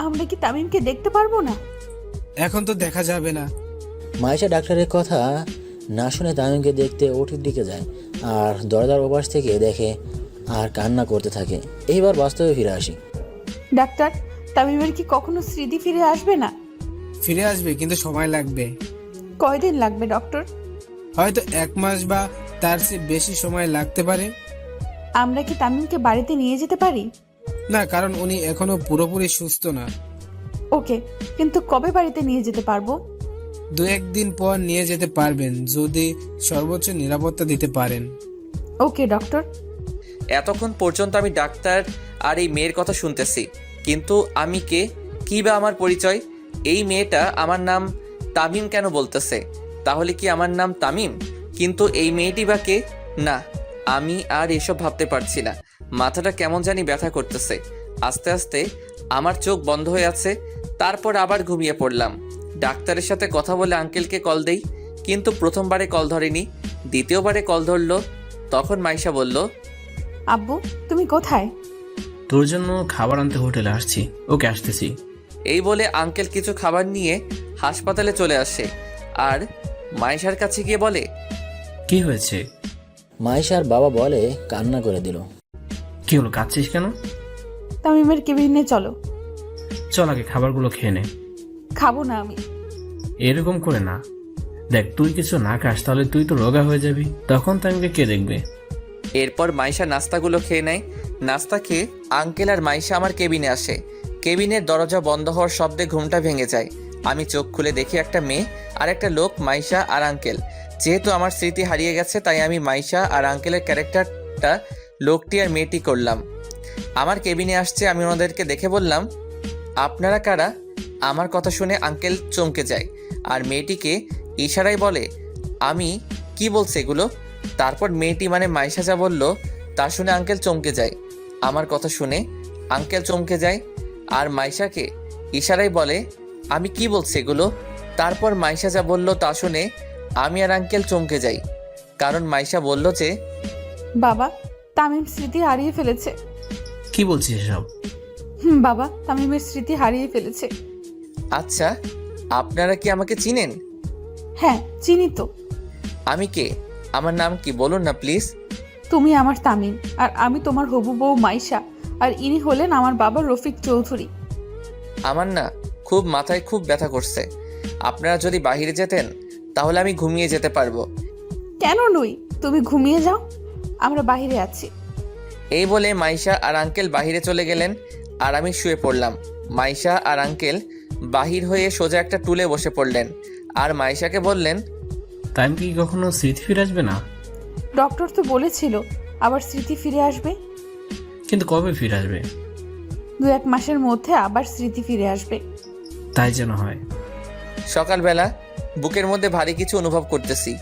আমরা কি তামিমকে দেখতে পারবো না? এখন তো দেখা যাবে না। মাইশা ডাক্তারের কথা না শুনে তামিমকে দেখতে ওটির দিকে যায় আর দরজার ওপাশ থেকে দেখে আর কান্না করতে থাকে। এইবার বাস্তবে ফিরে আসি। ডাক্তার, তামিমের কি কখনো স্মৃতি ফিরে আসবে না? ফিরে আসবে, কিন্তু সময় লাগবে। কয়দিন লাগবে ডক্টর? হয়তো 1 মাস বা তার চেয়ে বেশি সময় লাগতে পারে। আমরা কি তামিমকে বাড়িতে নিয়ে যেতে পারি? না, কারণ উনি এখনো পুরোপুরি সুস্থ না। ওকে, কিন্তু কবে বাড়িতে নিয়ে যেতে পারবো? 2-1 দিন পর নিয়ে যেতে পারবেন, যদি সর্বোচ্চ নিরাপত্তা দিতে পারেন। ওকে ডক্টর। এতক্ষণ পর্যন্ত আমি ডাক্তার আর এই মেয়ের কথা শুনতেছি, কিন্তু আমি কে, কী বা আমার পরিচয়? এই মেয়েটা আমার নাম তামিম কেন বলতেছে? তাহলে কি আমার নাম তামিম? কিন্তু এই মেয়েটি বা কে? না, আমি আর এসব ভাবতে পারছি না। মাথাটা কেমন জানি ব্যথা করতেছে। আস্তে আস্তে আমার চোখ বন্ধ হয়ে আছে, তারপর আবার ঘুমিয়ে পড়লাম। ডাক্তারের সাথে কথা বলে আঙ্কেলকে কল দেই, কিন্তু প্রথমবারে কল ধরেনি, দ্বিতীয়বারে কল ধরলো। তখন মাইশা বলল, আব্বু, তুমি কোথায়? তোর জন্য খাবার আনতে হোটেলে আসছি। ওকে, আসতেছি। এই বলে আঙ্কেল কিছু খাবার নিয়ে হাসপাতালে চলে আসে আর মাইশার কাছে গিয়ে বলে, কি হয়েছে? মাইশার বাবা বলে কান্না করে দিল। কি হলো, কাঁদছিস কেন? তামিমের কেবিনে চলো। চল আগে খাবারগুলো খেয়ে নে। খাবো না আমি। এরকম করে না, দেখ তুই কিছু না খাস তাহলে তুই তো রোগা হয়ে যাবি, তখন তামিমকে কে দেখবে? এরপর মাইশা নাস্তাগুলো খেয়ে নেয়। নাস্তা খেয়ে আঙ্কেল আর মাইশা আমার কেবিনে আসে। কেবিনের দরজা বন্ধ হওয়ার শব্দে ঘুমটা ভেঙে যায়। আমি চোখ খুলে দেখি একটা মেয়ে আর একটা লোক, মাইশা আর আঙ্কেল। যেহেতু আমার স্মৃতি হারিয়ে গেছে, তাই আমি মাইশা আর আঙ্কেলের ক্যারেক্টারটা লোকটি আর মেয়েটি করলাম। আমার কেবিনে আসছে, আমি ওনাদেরকে দেখে বললাম, আপনারা কারা? আমার কথা শুনে আঙ্কেল চমকে যায় আর মেয়েটিকে ইশারায় বলে, আমি কি বলছে এগুলো? তারপর মেয়েটি মানে মাইশা যা বলল তা শুনে আঙ্কেল চমকে যায়। আমার কথা শুনে আঙ্কেল চমকে যায় আর মাইশাকে ইশারায় বলে, আমি কি বলছি এগুলো? তারপর মাইশা যা বলল তা শুনে আমি আর আঙ্কেল চমকে যাই, কারণ মাইশা বলল যে, বাবা, তামিম স্মৃতি হারিয়ে ফেলেছে। কি বলছিস এসব? বাবা, তামিমের স্মৃতি হারিয়ে ফেলেছে। আচ্ছা, আপনারা কি আমাকে চিনেন? হ্যাঁ, চিনি তো। আমি কে? আমার নাম কি বলুন না প্লিজ। তুমি আমার তামিম, আর আমি তোমার হবু বউ মাইশা, আর ইনি হলেন আমার বাবা রফিক চৌধুরী। আমার না খুব মাথায় খুব ব্যথা করছে। আপনারা যদি বাইরে যেতেন তাহলে আমি ঘুমিয়ে যেতে পারবো। কেন নই, তুমি ঘুমিয়ে যাও, আমরা বাইরে আছি। এই বলে মাইশা আর আঙ্কেল বাহিরে চলে গেলেন আর আমি শুয়ে পড়লাম। মাইশা আর আঙ্কেল বাহির হয়ে সোজা একটা টুলে বসে পড়লেন আর মাইশাকে বললেন, তামিম কি কখনো স্মৃতি ফিরে আসবে না? ডক্টর তো বলেছিল আবার স্মৃতি ফিরে আসবে। কিন্তু কবে ফিরে আসবে? 2-1 মাসের মধ্যে আবার স্মৃতি ফিরে আসবে। তাই যেন হয়। সকালবেলা বুকের মধ্যে ভারী কিছু অনুভব করতেছি।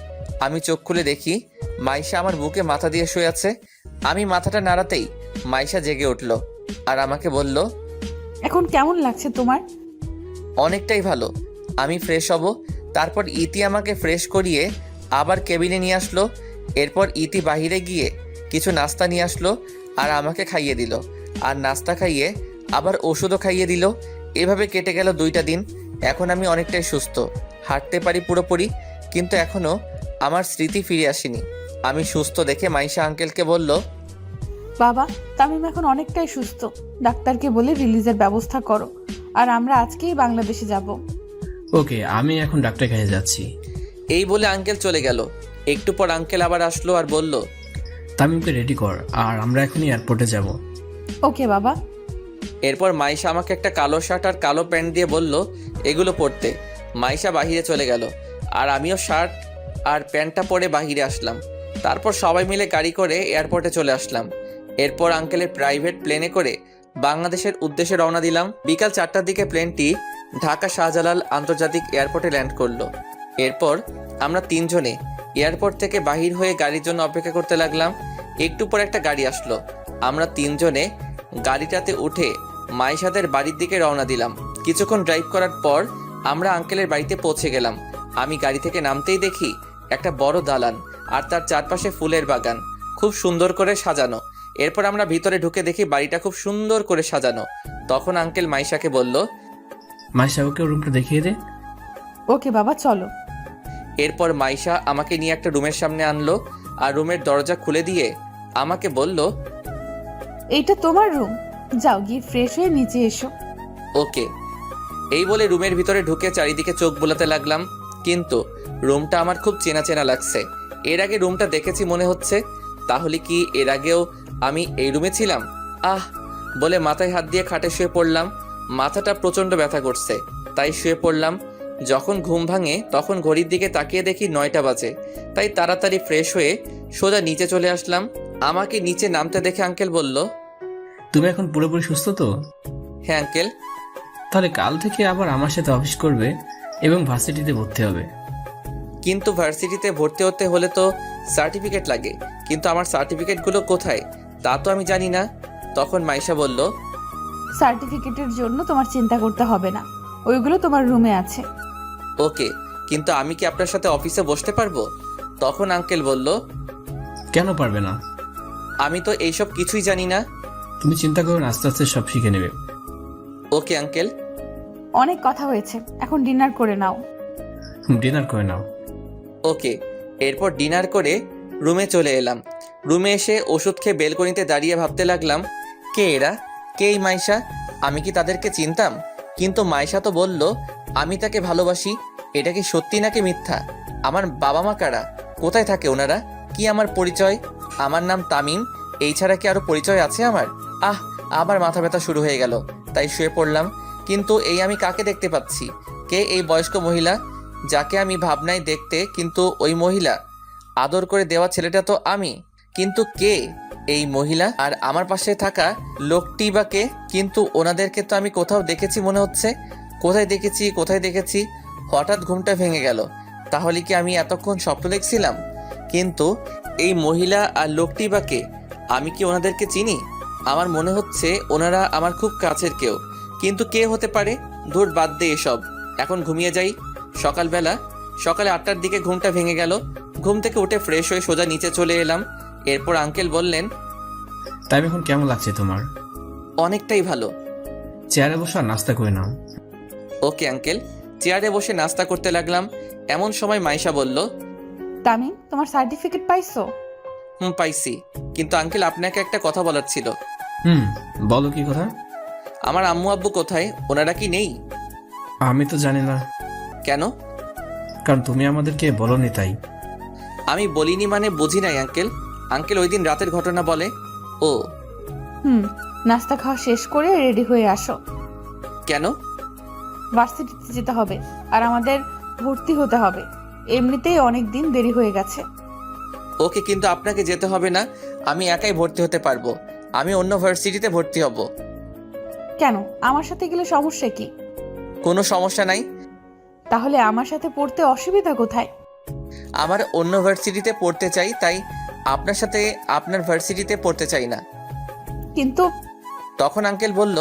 আমি চোখ খুলে দেখি মাইশা আমার বুকে মাথা দিয়ে শুয়ে আছে। আমি মাথাটা নাড়াতেই মাইশা জেগে উঠল আর আমাকে বলল, এখন কেমন লাগছে তোমার? অনেকটাই ভালো। আমি ফ্রেশ হব। তারপর ইতি আমাকে ফ্রেশ করিয়ে আবার কেবিনে নিয়ে আসলো। এরপর ইতি বাহিরে গিয়ে কিছু নাস্তা নিয়ে আসলো আর আমাকে খাইয়ে দিল, আর নাস্তা খাইয়ে আবার ওষুধও খাইয়ে দিল। এভাবে কেটে গেল 2টা দিন। এখন আমি অনেকটাই সুস্থ, হাঁটতে পারি পুরোপুরি, কিন্তু এখনও আমার স্মৃতি ফিরে আসেনি। আমি সুস্থ দেখে মাইশা আঙ্কেলকে বলল, বাবা, তামিম এখন অনেকটাই সুস্থ। ডাক্তারকে বলে রিলিজের ব্যবস্থা করো, আর আমরা আজকেই বাংলাদেশে যাব। ওকে, আমি এখন ডাক্তার কাছে যাচ্ছি। এই বলে আঙ্কেল চলে গেল। একটু পর আঙ্কেল আবার আসলো আর বলল, তামিমকে রেডি কর, আর আমরা এখনই এয়ারপোর্টে যাব। ওকে বাবা। এরপর মাইশা আমাকে একটা কালো শার্ট আর কালো প্যান্ট দিয়ে বলল এগুলো পরতে। মাইশা বাহিরে চলে গেল আর আমিও শার্ট আর প্যান্টটা পরে বাহিরে আসলাম। তারপর সবাই মিলে গাড়ি করে এয়ারপোর্টে চলে আসলাম। এরপর আঙ্কেলের প্রাইভেট প্লেনে করে বাংলাদেশের উদ্দেশ্যে রওনা দিলাম। বিকাল 4টার দিকে প্লেনটি ঢাকা শাহজালাল আন্তর্জাতিক এয়ারপোর্টে ল্যান্ড করলো। এরপর আমরা 3 জনে এয়ারপোর্ট থেকে বাহির হয়ে গাড়ির জন্য অপেক্ষা করতে লাগলাম। একটু পর একটা গাড়ি আসলো। আমরা 3 জনে গাড়িটাতে উঠে মাইশাদের বাড়ির দিকে রওনা দিলাম। কিছুক্ষণ ড্রাইভ করার পর আমরা আঙ্কেলের বাড়িতে পৌঁছে গেলাম। আমি গাড়ি থেকে নামতেই দেখি একটা বড় দালান আর তার চারপাশে ফুলের বাগান, খুব সুন্দর করে সাজানো। এরপর আমরা ভিতরে ঢুকে দেখি বাড়িটা খুব সুন্দর করে সাজানো। তখন আঙ্কেল মাইশাকে বলল, মাইশা ওকে রুমটা দেখিয়ে দে। ওকে বাবা চলো। এরপর মাইশা আমাকে নিয়ে একটা রুমের সামনে আনলো আর রুমের দরজা খুলে দিয়ে আমাকে বলল, এইটা তোমার রুম, যাও গিয়ে ফ্রেশ হয়ে নিচে এসো। ওকে। এই বলে রুমের ভিতরে ঢুকে চারিদিকে চোখ বোলাতে লাগলাম, কিন্তু রুমটা আমার খুব চেনা চেনা লাগছে। এর আগে রুমটা দেখেছি মনে হচ্ছে, তাহলে কি এর আগেও আমি এই রুমে ছিলাম? আহ বলে মাথায় হাত দিয়ে খাটে শুয়ে পড়লাম। মাথাটা প্রচণ্ড ব্যথা করছে, তাই শুয়ে পড়লাম। যখন ঘুম ভাঙে তখন ঘড়ির দিকে তাকিয়ে দেখি 9টা বাজে, তাই তাড়াতাড়ি ফ্রেশ হয়ে সোজা নিচে চলে আসলাম। আমাকে নিচে নামতে দেখে আঙ্কেল বলল, তুমি এখন পুরোপুরি সুস্থ তো? হ্যাঁ আঙ্কেল। তাহলে কাল থেকে আবার আমার সাথে অফিস করবে এবং ভার্সিটিতে ভর্তি হবে। কিন্তু ভার্সিটিতে ভর্তি হতে হলে তো সার্টিফিকেট লাগে, কিন্তু আমার সার্টিফিকেটগুলো কোথায় তা তো আমি জানি না। তখন মাইশা বলল, সার্টিফিকেটের জন্য তোমার চিন্তা করতে হবে না, ওইগুলো তোমার রুমে আছে। ওকে, কিন্তু আমি কি আপনার সাথে অফিসে বসতে পারবো? তখন আঙ্কেল বলল, কেন পারবে না? আমি তো এইসব কিছুই জানি না। তুমি চিন্তা করো না, আস্তে আস্তে সব শিখে নেবে। Okay uncle. অনেক কথা হয়েছে, এখন ডিনার করে নাও। ডিনার করে নাও। ওকে। এরপর ডিনার করে রুমে চলে এলাম। রুমে এসে ওষুধ খেয়ে বেলকনিতে দাঁড়িয়ে ভাবতে লাগলাম, কে এরা, কে এই মাইশা? আমি কি তাদেরকে চিনতাম? কিন্তু মাইশা তো বলল আমি তাকে ভালোবাসি। এটা কি সত্যি নাকি মিথ্যা? আমার বাবা মা কারা? কোথায় থাকে ওনারা? কি আমার পরিচয়? আমার নাম তামিম, এই ছাড়া কি আরো পরিচয় আছে আমার? আবার মাথা ব্যথা শুরু হয়ে গেল, তাই শুয়ে পড়লাম। কিন্তু এই আমি কাকে দেখতে পাচ্ছি? কে এই বয়স্ক মহিলা যাকে আমি ভাবনায় দেখতে, কিন্তু ওই মহিলা আদর করে দেওয়া ছেলেটা তো আমি, কিন্তু কে এই মহিলা? আর আমার পাশে থাকা লোকটি বা কে? কিন্তু ওনাদেরকে তো আমি কোথাও দেখেছি মনে হচ্ছে। কোথায় দেখেছি? হঠাৎ ঘুমটা ভেঙে গেল। তাহলে কি আমি এতক্ষণ স্বপ্ন দেখছিলাম? কিন্তু এই মহিলা আর লোকটি বা কে? আমি কি ওনাদেরকে চিনি? আমার মনে হচ্ছে ওনারা আমার খুব কাছের কেউ, কিন্তু কে হতে পারে? ধুর, বাদ দে এসব, এখন ঘুমিয়ে যাই। সকালে 8টার দিকে ঘুমটা ভেঙে গেল। ঘুম থেকে উঠে ফ্রেশ হয়ে সোজা নিচে চলে এলাম। এরপর আঙ্কেল বললেন, তাই এখন কেমন লাগছে তোমার? অনেকটাই ভালো। চেয়ারে বসে আর নাস্তা করে নাও। Okay uncle. চেয়ারে বসে নাস্তা করতে লাগলাম। এমন সময় মাইশা বলল, তামিম, তোমার সার্টিফিকেট পাইছো? পাইছি, কিন্তু আঙ্কেল আপনাকে একটা কথা বলার ছিল। বলো কি কথা? আমার আম্মু আব্বু কোথায়? ওনারা কি নেই? আমি তো জানি না। কেন? কারণ তুমি আমাদেরকে বলোনি তাই। আমি বলিনি মানে বুঝি নাই আঙ্কেল। আঙ্কেল ওই দিন রাতের ঘটনা বলে। ও নাস্তা খাওয়া শেষ করে রেডি হয়ে আসো। কেন? ভার্সিটিতে যেতে হবে আর আমাদের ভর্তি হতে হবে, এমনিতেই অনেক দিন দেরি হয়ে গেছে। ওকে, কিন্তু আপনাকে যেতে হবে না, আমি একাই ভর্তি হতে পারবো। আমি অন্য ভার্সিটিতে ভর্তি হব। কেন, আমার সাথে গেলে সমস্যা কি? কোনো সমস্যা নাই। তাহলে আমার সাথে পড়তে অসুবিধা কোথায়? আমার অন্য ভার্সিটিতে পড়তে চাই, তাই আপনার সাথে আপনার ভার্সিটিতে পড়তে চাই না। কিন্তু তখন আঙ্কেল বলল,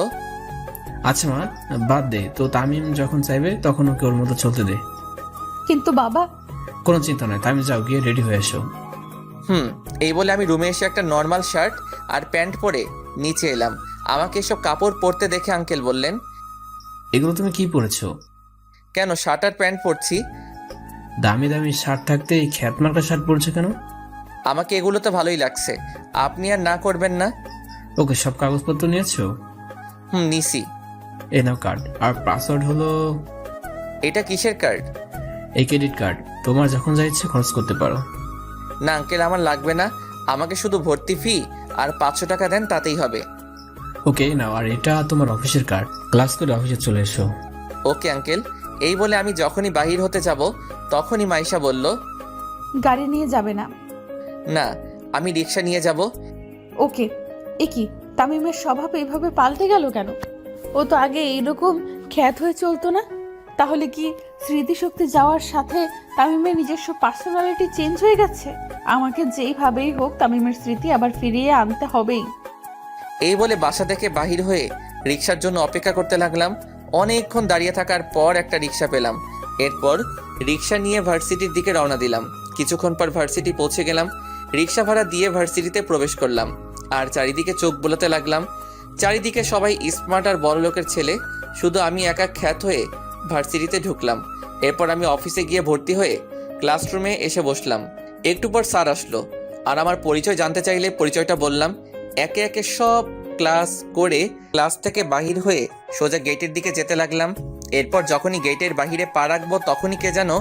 আচ্ছা মা, বাদ দে তো, তামিম যখন চাইবে তখন ওকে ওর মতো চলতে দে। কিন্তু বাবা। কোনো চিন্তা নয়, তামিম যাও গিয়ে রেডি হয়ে এসো। এই বলে আমি রুমে এসে একটা নর্মাল শার্ট আর প্যান্ট পরে নিচে এলাম। আমাকে এসব কাপড় পরতে দেখে আঙ্কেল বললেন, এগুলো তুমি কি পরেছো? কেন, শার্ট আর প্যান্ট পরছি। দামি দামি শার্ট থাকতে এই খ্যাত মার্কা শার্ট পরছো কেন? আমাকে এগুলো তো ভালোই লাগছে, আপনি আর না করবেন না। ওকে, সব কাগজপত্র নিয়েছো? নিছি। এই নাও কার্ড, আর পাসওয়ার্ড হলো। এটা কিসের কার্ড? এই ক্রেডিট কার্ড, তোমার যখন যা ইচ্ছে খরচ করতে পারো। না আঙ্কেল, আমার লাগবে না, আমাকে শুধু ভর্তি ফি আর 500 টাকা দেন, তাতেই হবে। ওকে নাও, আর এটা তোমার অফিসের কার্ড, ক্লাস করে অফিসে চলে এসো। Okay uncle. এই বলে আমি যখনই বাহির হতে যাব তখনই মাইশা বলল, গাড়ি নিয়ে যাবে না? না, আমি রিক্সা নিয়ে যাব। ওকে। কি তামিমের স্বভাব এইভাবে পাল্টে গেল কেন? ও তো আগে এইরকম খ্যাত হয়ে চলতো না। তাহলে কি স্মৃতিশক্তি যাওয়ার সাথে তামিমের নিজস্ব পার্সোনালিটি চেঞ্জ হয়ে গেছে? আমাকে যেইভাবেই হোক তামিমের স্মৃতি আবার ফিরিয়ে আনতে হবেই। এই বলে বাসা থেকে বাহির হয়ে রিক্সার জন্য অপেক্ষা করতে লাগলাম। অনেকক্ষণ দাঁড়িয়ে থাকার পর একটা রিক্সা পেলাম। এরপর রিক্সা নিয়ে ভার্সিটির দিকে রওনা দিলাম। কিছুক্ষণ পর ভার্সিটি পৌঁছে গেলাম। রিক্সা ভাড়া দিয়ে ভার্সিটিতে প্রবেশ করলাম। আর চারিদিকে চোখ বোলাতে লাগলাম। চারিদিকে সবাই স্মার্ট আর বড় লোকের ছেলে, শুধু আমি একা খ্যাত হয়ে ভার্সিটিতে ঢুকলাম। এরপর আমি অফিসে গিয়ে ভর্তি হয়ে ক্লাসরুমে এসে বসলাম। একটু পর স্যার আসলো আর আমার পরিচয় জানতে চাইলে পরিচয়টা বললাম। একে একে সব ক্লাস করে ক্লাস থেকে বাহির হয়ে সোজা গেটের দিকে যেতে লাগলাম। এরপর যখনই গেটের বাহিরে পা রাখবো তখনই কে যেন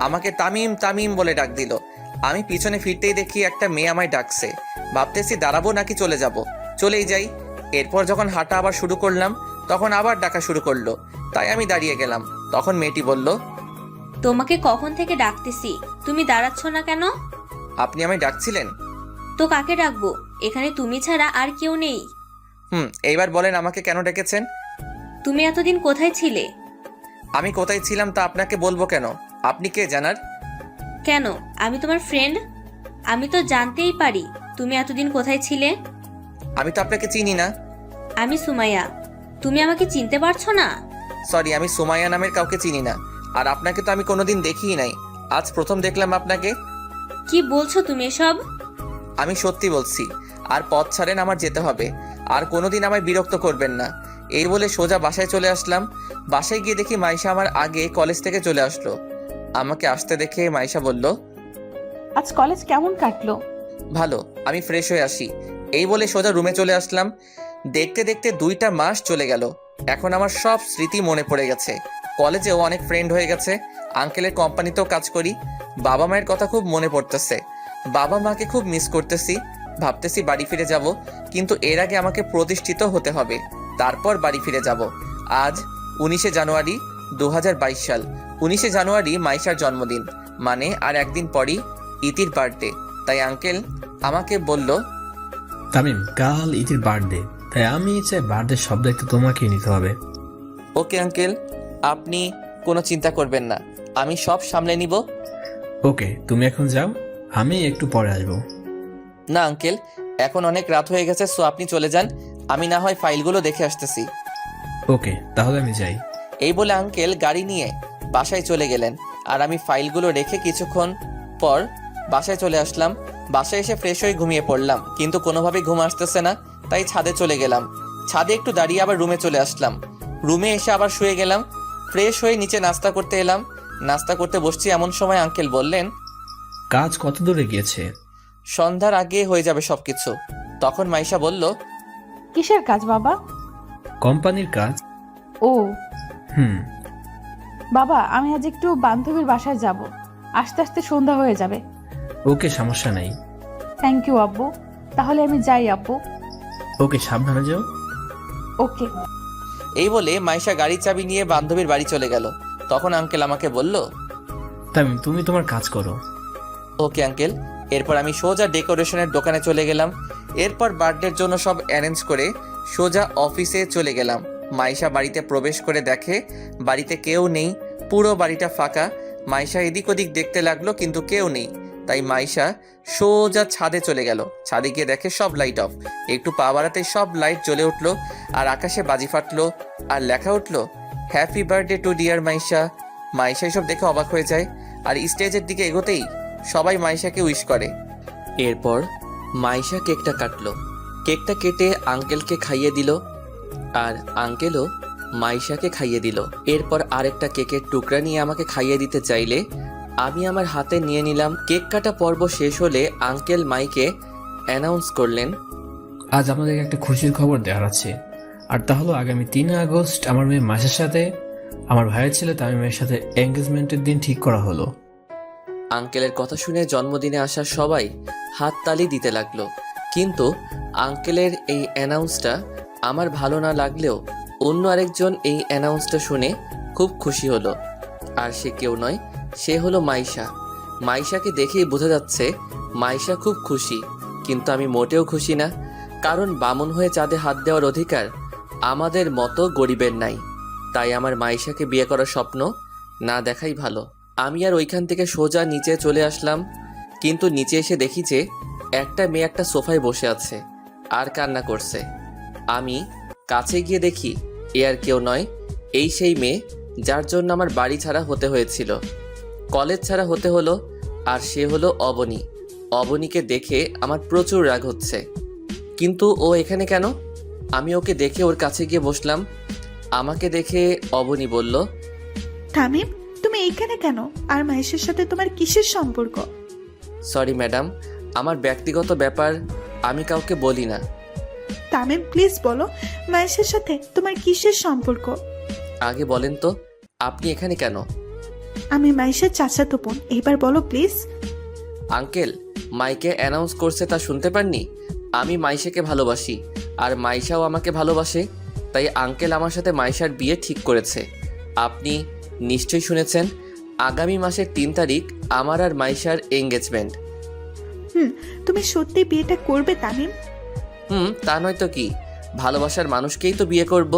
আমাকে তামিম তামিম বলে ডাক দিল। আমি পিছনে ফিরতেই দেখি একটা মেয়ে আমায় ডাকছে। ভাবতেছি দাঁড়াবো নাকি চলে যাব, চলেই যাই। এরপর যখন হাঁটা আবার শুরু করলাম তখন আবার ডাকা শুরু করলো, তাই আমি দাঁড়িয়ে গেলাম। তখন মেয়েটি বলল, তোমাকে কখন থেকে ডাকতেছি, তুমি দাঁড়াচ্ছ না কেন? আপনি আমায় ডাকছিলেন? তো কাকে ডাকবো, এখানে তুমি ছাড়া আর কেউ নেই। এইবার বলেন আমাকে কেন ডেকেছেন? তুমি এতদিন কোথায় ছিলে? আমি কোথায় ছিলাম তা আপনাকে বলবো কেন? আপনি কে জানার? কেন, আমি তোমার ফ্রেন্ড, আমি তো জানতেই পারি তুমি এতদিন কোথায় ছিলে। আমি তো আপনাকে চিনি না। আমি সুমাইয়া, তুমি আমাকে চিনতে পারছো না? সরি, আমি সুমাইয়া নামের কাউকে চিনি না। আর আপনাকে তো আমি কোনোদিন দেখিই নাই, আজ প্রথম দেখলাম আপনাকে। কি বলছো তুমি এসব? আমি সত্যি বলছি। আর পথ ছাড়েন, আমার যেতে হবে। আর কোনোদিন আমায় বিরক্ত করবেন না। এই বলে সোজা বাসায় চলে আসলাম। বাসায় গিয়ে দেখি মাইশা আমার আগে কলেজ থেকে চলে আসলো। আমাকে আসতে দেখে মাইশা বলল, আজ কলেজ কেমন কাটলো? ভালো, আমি ফ্রেশ হয়ে আসি। এই বলে সোজা রুমে চলে আসলাম। দেখতে দেখতে 2টা মাস চলে গেল। এখন আমার সব স্মৃতি মনে পড়ে গেছে। কলেজেও অনেক ফ্রেন্ড হয়ে গেছে, আঙ্কেলের কোম্পানিতেও কাজ করি। বাবা মায়ের কথা খুব মনে পড়তেছে, বাবা মাকে খুব মিস করতেছি। ভাবতেছি বাড়ি ফিরে যাব, কিন্তু এর আগে আমাকে প্রতিষ্ঠিত হতে হবে, তারপর বাড়ি ফিরে যাব। আজ 19শে জানুয়ারি 2022 সাল। 19শে জানুয়ারি মাইশার জন্মদিন, মানে আর একদিন পরই ইতির বার্থডে। তাই আঙ্কেল আমাকে বলল, তামিম, কাল ইতির বার্থডে, তাই আমি চাই বার্থডে সব দায়িত্ব তোমাকেই নিতে হবে। ওকে আঙ্কেল, আপনি কোনো চিন্তা করবেন না, আমি সব সামলে নিব। ওকে, তুমি এখন যাও, আমি একটু পরে আসবো। না আঙ্কেল, এখন অনেক রাত হয়ে গেছে, সো আপনি চলে যান, আমি না হয় ফাইলগুলো দেখে আসতেছি। ওকে, তাহলে আমি যাই। এই বলে আঙ্কেল গাড়ি নিয়ে বাসায় চলে গেলেন। আর আমি ফাইলগুলো রেখে কিছুক্ষণ পর বাসায় চলে আসলাম। বাসায় এসে ফ্রেশ হয়ে ঘুমিয়ে পড়লাম, কিন্তু কোনোভাবেই ঘুম আসতেছে না, তাই ছাদে চলে গেলাম। ছাদে একটু দাঁড়িয়ে আবার রুমে চলে আসলাম। রুমে এসে আবার শুয়ে গেলাম। ফ্রেশ হয়ে নিচে নাস্তা করতে এলাম। নাস্তা করতে বসছি, এমন সময় আঙ্কেল বললেন, কাজ কত দূরে গিয়েছে? সন্ধ্যার আগে হয়ে যাবে সবকিছু। তখন মাইশা বলল, কিসের কাজ বাবা? কোম্পানির কাজ। ও হুম। বাবা, আমি আজ একটু বান্ধবীর বাসায় যাব, আস্তে আস্তে সন্ধ্যা হয়ে যাবে। ওকে, সমস্যা নাই। থ্যাংক ইউ আব্বু, তাহলে আমি যাই আব্বু। ওকে, সাবধানে যাও। ওকে। এই বলে মাইশা গাড়ির চাবি নিয়ে বান্ধবীর বাড়ি চলে গেল। তখন আঙ্কেল আমাকে বলল, তামিম, তুমি তোমার কাজ করো। Okay uncle. এরপর আমি সোজা ডেকোরেশনের দোকানে চলে গেলাম। এরপর বার্থডের জন্য সব অ্যারেঞ্জ করে সোজা অফিসে চলে গেলাম। মাইশা বাড়িতে প্রবেশ করে দেখে বাড়িতে কেউ নেই, পুরো বাড়িটা ফাঁকা। মাইশা এদিক ওদিক দেখতে লাগলো, কিন্তু কেউ নেই। তাই মাইশা সোজা ছাদে চলে গেল। ছাদে গিয়ে দেখে সব লাইট অফ। একটু পা বাড়াতে সব লাইট জ্বলে উঠলো, আর আকাশে বাজি ফাটলো, আর লেখা উঠলো, happy birthday to dear Maisha. Maisha এসব দেখে অবাক হয়ে যায়, আর স্টেজের দিকে এগোতেই সবাই মাইশাকে উইশ করে। এরপর মাইশা কেকটা কাটলো। কেকটা কেটে আঙ্কেলকে খাইয়ে দিল, আর আঙ্কেলও মাইশাকে খাইয়ে দিল। এরপর আরেকটা কেকের টুকরা নিয়ে আমাকে খাইয়ে দিতে চাইলে আমি আমার হাতে নিয়ে নিলাম। কেক কাটা পর্ব শেষ হলে আঙ্কেল মাইকে অ্যানাউন্স করলেন, আজ আমাদের একটা খুশির খবর দেওয়ার আছে, আর তা হলো আগামী 3 আগস্ট আমার মেয়ে মাসের সাথে আমার ভাইয়ের ছেলে তামিমের সাথে এঙ্গেজমেন্টের দিন ঠিক করা হলো। আঙ্কেলের কথা শুনে জন্মদিনে আসা সবাই হাততালি দিতে লাগলো। কিন্তু আঙ্কেলের এই অ্যানাউন্সটা আমার ভালো না লাগলেও অন্য আরেকজন এই অ্যানাউন্সটা শুনে খুব খুশি হলো। আর সে কেউ নয়, সে হলো মাইশা। মাইশাকে দেখেই বোঝা যাচ্ছে মাইশা খুব খুশি, কিন্তু আমি মোটেও খুশি না। কারণ বামুন হয়ে চাঁদে হাত দেওয়ার অধিকার আমাদের মতো গরিবের নাই। তাই আমার মাইশাকে বিয়ে করার স্বপ্ন না দেখাই ভালো। আমি আর ওইখান থেকে সোজা নিচে চলে আসলাম। কিন্তু নিচে এসে দেখি যে একটা মেয়ে একটা সোফায় বসে আছে আর কান্না করছে। আমি কাছে গিয়ে দেখি এ আর কেউ নয়, এই সেই মেয়ে যার জন্য আমার বাড়ি ছাড়া হতে হয়েছিল, কলেজ ছাড়া হতে হলো। আর সে হলো অবনী। অবনীকে দেখে আমার প্রচুর রাগ হচ্ছে। কিন্তু ও এখানে কেন? আমি ওকে দেখে ওর কাছে গিয়ে বসলাম। আমাকে দেখে অবনী বলল, তামিম, তুমি এইখানে কেন? আর মাহেশের সাথে তোমার কিসের সম্পর্ক? সরি ম্যাডাম, আমার ব্যক্তিগত ব্যাপার আমি কাউকে বলি না। তামিম, প্লিজ বলো, মাহেশের সাথে তোমার কিসের সম্পর্ক? আগে বলেন তো, আপনি এখানে কেন? আমি মাহেশের চাচাতো বোন, এবার বলো প্লিজ। আঙ্কেল মাইকে অ্যানাউন্স করছে তা শুনতে পাননি? আমি মাইশাকে ভালোবাসি আর মাইশাও আমাকে ভালোবাসে, তাই আঙ্কেল আমার সাথে মাইশার বিয়ে ঠিক করেছে। আপনি নিশ্চয়ই শুনেছেন, আগামী মাসের 3 তারিখ আমার আর মাইশার এঙ্গেজমেন্ট। তুমি সত্যি বিয়েটা করবে তামিম? তা নয় তো কি, ভালোবাসার মানুষকেই তো বিয়ে করব।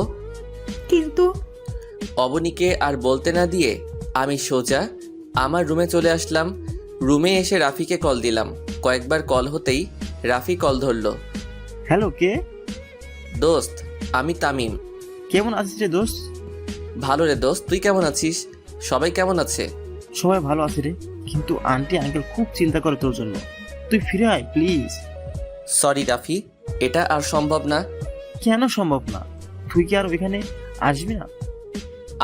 কিন্তু অবনীকে আর বলতে না দিয়ে আমি সোজা আমার রুমে চলে আসলাম। রুমে এসে রাফিকে কল দিলাম। কয়েকবার কল হতেই রাফি কল ধরলো। হ্যালো, কে? দোস্ত, আমি তামিম। কেমন আছিস রে দোস্ত? ভালো রে দোস্ত, তুই কেমন আছিস? সবাই কেমন আছে? সবাই ভালো আছে রে, কিন্তু আন্টি আঙ্কেল খুব চিন্তা করে তোর জন্য। তুই ফিরে আয় প্লিজ। সরি রাফি, এটা আর সম্ভব না। কেন সম্ভব না? তুই কি আর ওইখানে আসবি না?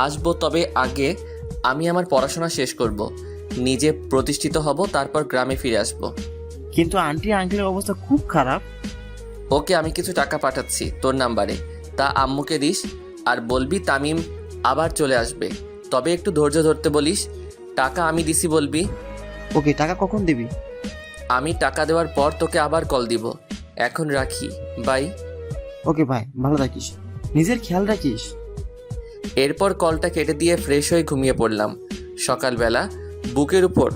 আসবো, তবে আগে আমি আমার পড়াশোনা শেষ করব, নিজে প্রতিষ্ঠিত হব, তারপর গ্রামে ফিরে আসব। কিন্তু আন্টি আঙ্কেলের অবস্থা খুব খারাপ। ওকে, আমি কিছু টাকা পাঠাচ্ছি তোর নাম্বারে, তা আম্মুকে দিস আর বলবি তামিম আবার চলে আসবে, তবে একটু ধৈর্য ধরতে বলিস। টাকা আমি দিছি বলবি। ওকে, টাকা কখন দিবি? আমি টাকা দেওয়ার পর তোকে আবার কল দিব। এখন রাখি, বাই। ওকে ভাই, ভালো থাকিস, নিজের খেয়াল রাখিস। এরপর কলটা কেটে দিয়ে ফ্রেশ হয়ে ঘুমিয়ে পড়লাম। সকালবেলা বুকের উপর